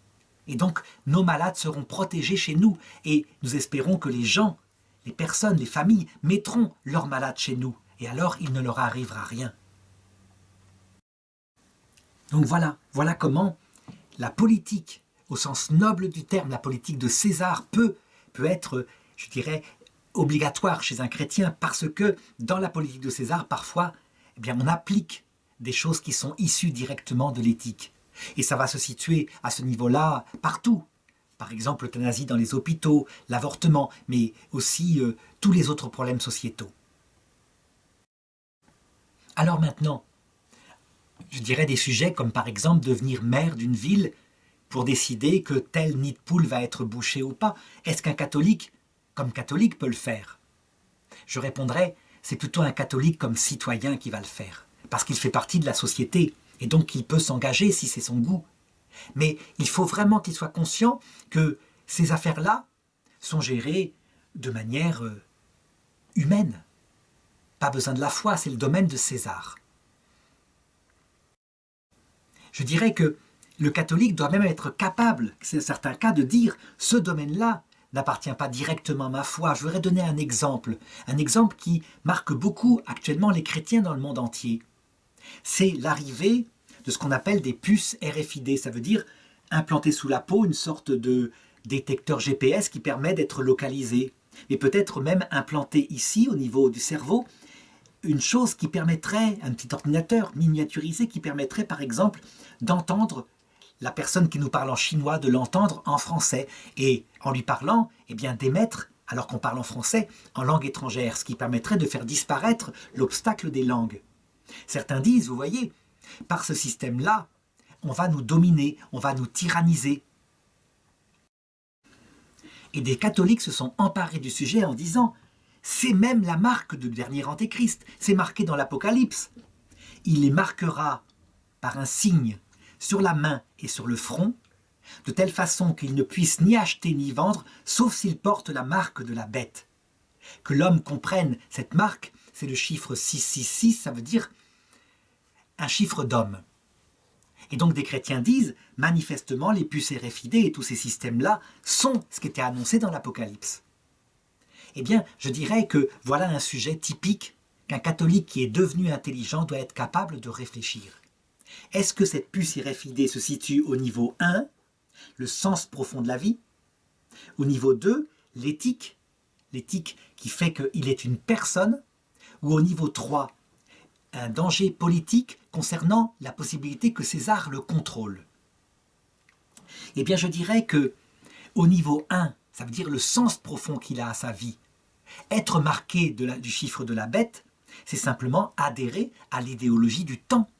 Et donc, nos malades seront protégés chez nous et nous espérons que les gens, les personnes, les familles mettront leurs malades chez nous et alors il ne leur arrivera rien. Donc voilà comment la politique, au sens noble du terme, la politique de César peut être, je dirais, obligatoire chez un chrétien parce que dans la politique de César, parfois, eh bien, on applique des choses qui sont issues directement de l'éthique. Et ça va se situer à ce niveau-là partout. Par exemple, l'euthanasie dans les hôpitaux, l'avortement, mais aussi tous les autres problèmes sociétaux. Alors maintenant, je dirais des sujets comme par exemple devenir maire d'une ville pour décider que tel nid de poule va être bouché ou pas. Est-ce qu'un catholique, comme catholique, peut le faire? Je répondrais, c'est plutôt un catholique comme citoyen qui va le faire, parce qu'il fait partie de la société, et donc il peut s'engager si c'est son goût. Mais il faut vraiment qu'il soit conscient que ces affaires-là sont gérées de manière humaine. Pas besoin de la foi, c'est le domaine de César. Je dirais que le catholique doit même être capable, c'est certains cas, de dire « ce domaine-là n'appartient pas directement à ma foi ». Je voudrais donner un exemple qui marque beaucoup actuellement les chrétiens dans le monde entier. C'est l'arrivée de ce qu'on appelle des puces RFID, ça veut dire implanter sous la peau une sorte de détecteur GPS qui permet d'être localisé, et peut-être même implanter ici, au niveau du cerveau, une chose qui permettrait, un petit ordinateur miniaturisé qui permettrait par exemple d'entendre la personne qui nous parle en chinois, de l'entendre en français, et en lui parlant, eh bien d'émettre, alors qu'on parle en français, en langue étrangère, ce qui permettrait de faire disparaître l'obstacle des langues. Certains disent, vous voyez, par ce système-là, on va nous dominer, on va nous tyranniser. Et des catholiques se sont emparés du sujet en disant « c'est même la marque du dernier antéchrist, c'est marqué dans l'Apocalypse. Il les marquera par un signe sur la main et sur le front, de telle façon qu'ils ne puissent ni acheter ni vendre, sauf s'ils portent la marque de la bête. » Que l'homme comprenne cette marque, c'est le chiffre 666, ça veut dire un chiffre d'homme. Et donc des chrétiens disent, manifestement, les puces RFID et tous ces systèmes-là sont ce qui était annoncé dans l'Apocalypse. Eh bien, je dirais que voilà un sujet typique qu'un catholique qui est devenu intelligent doit être capable de réfléchir. Est-ce que cette puce RFID se situe au niveau 1, le sens profond de la vie, au niveau 2, l'éthique qui fait qu'il est une personne, ou au niveau 3, un danger politique concernant la possibilité que César le contrôle? Eh bien, je dirais que au niveau 1, ça veut dire le sens profond qu'il a à sa vie. Être marqué du chiffre de la bête, c'est simplement adhérer à l'idéologie du temps.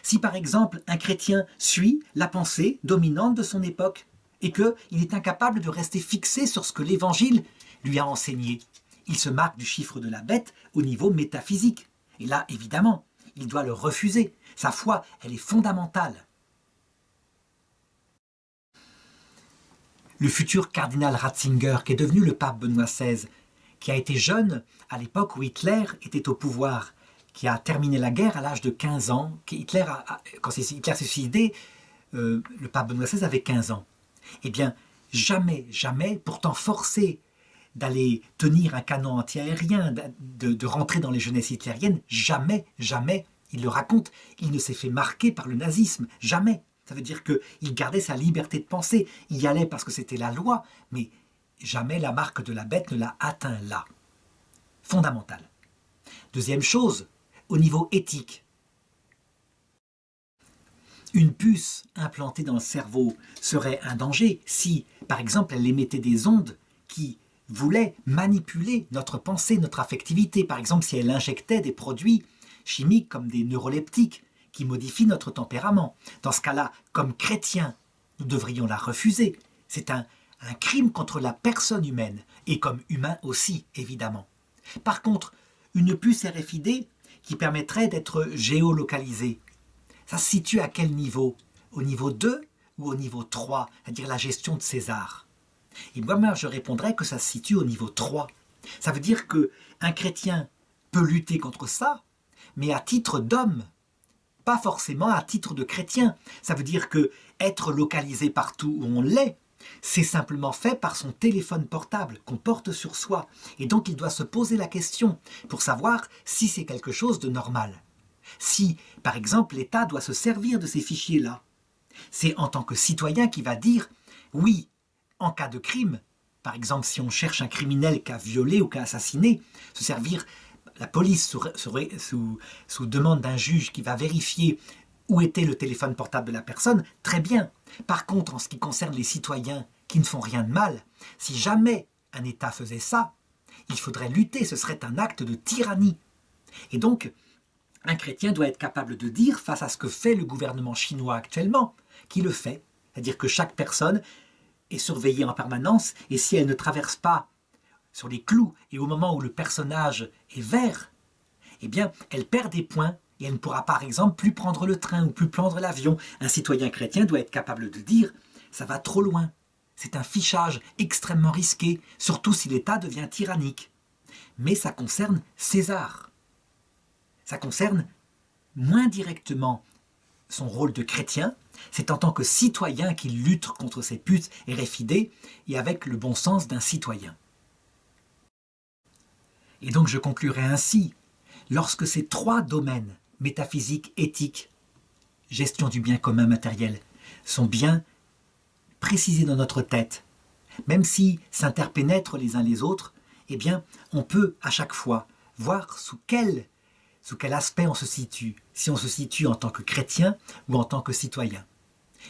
Si par exemple un chrétien suit la pensée dominante de son époque et qu'il est incapable de rester fixé sur ce que l'Évangile lui a enseigné, il se marque du chiffre de la bête au niveau métaphysique. Et là, évidemment, il doit le refuser. Sa foi, elle est fondamentale. Le futur cardinal Ratzinger, qui est devenu le pape Benoît XVI, qui a été jeune à l'époque où Hitler était au pouvoir, qui a terminé la guerre à l'âge de 15 ans, quand Hitler s'est suicidé, le pape Benoît XVI avait 15 ans. Eh bien, jamais, pourtant forcé d'aller tenir un canon anti-aérien, de rentrer dans les jeunesses hitlériennes, jamais, il le raconte, il ne s'est fait marquer par le nazisme, jamais. Ça veut dire qu'il gardait sa liberté de penser, il y allait parce que c'était la loi, mais jamais la marque de la bête ne l'a atteint là. Fondamental. Deuxième chose, au niveau éthique. Une puce implantée dans le cerveau serait un danger si, par exemple, elle émettait des ondes qui voulait manipuler notre pensée, notre affectivité. Par exemple, si elle injectait des produits chimiques comme des neuroleptiques qui modifient notre tempérament. Dans ce cas-là, comme chrétiens, nous devrions la refuser. C'est un crime contre la personne humaine, et comme humain aussi, évidemment. Par contre, une puce RFID qui permettrait d'être géolocalisée, ça se situe à quel niveau? Au niveau 2 ou au niveau 3, c'est-à-dire la gestion de César? Et moi, je répondrais que ça se situe au niveau 3. Ça veut dire qu'un chrétien peut lutter contre ça, mais à titre d'homme, pas forcément à titre de chrétien. Ça veut dire que être localisé partout où on l'est, c'est simplement fait par son téléphone portable qu'on porte sur soi. Et donc il doit se poser la question pour savoir si c'est quelque chose de normal. Si, par exemple, l'État doit se servir de ces fichiers-là, c'est en tant que citoyen qui va dire « oui, en cas de crime », par exemple si on cherche un criminel qui a violé ou qui a assassiné, se servir, la police sous demande d'un juge qui va vérifier où était le téléphone portable de la personne, très bien. Par contre, en ce qui concerne les citoyens qui ne font rien de mal, si jamais un État faisait ça, il faudrait lutter, ce serait un acte de tyrannie. Et donc, un chrétien doit être capable de dire, face à ce que fait le gouvernement chinois actuellement, qu'il le fait. C'est-à-dire que chaque personne est surveillée en permanence, et si elle ne traverse pas sur les clous, et au moment où le personnage est vert, eh bien, elle perd des points, et elle ne pourra par exemple plus prendre le train ou plus prendre l'avion. Un citoyen chrétien doit être capable de dire « ça va trop loin ». C'est un fichage extrêmement risqué, surtout si l'État devient tyrannique. Mais ça concerne César. Ça concerne moins directement son rôle de chrétien, c'est en tant que citoyen qu'il lutte contre ces putes RFID et avec le bon sens d'un citoyen. Et donc je conclurai ainsi, lorsque ces trois domaines, métaphysique, éthique, gestion du bien commun matériel, sont bien précisés dans notre tête, même si s'interpénètrent les uns les autres, eh bien, on peut à chaque fois voir sous quel aspect on se situe, si on se situe en tant que chrétien ou en tant que citoyen.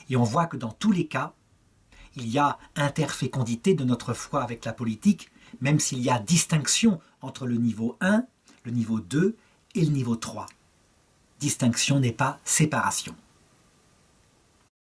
Et on voit que dans tous les cas, il y a interfécondité de notre foi avec la politique, même s'il y a distinction entre le niveau 1, le niveau 2 et le niveau 3. Distinction n'est pas séparation.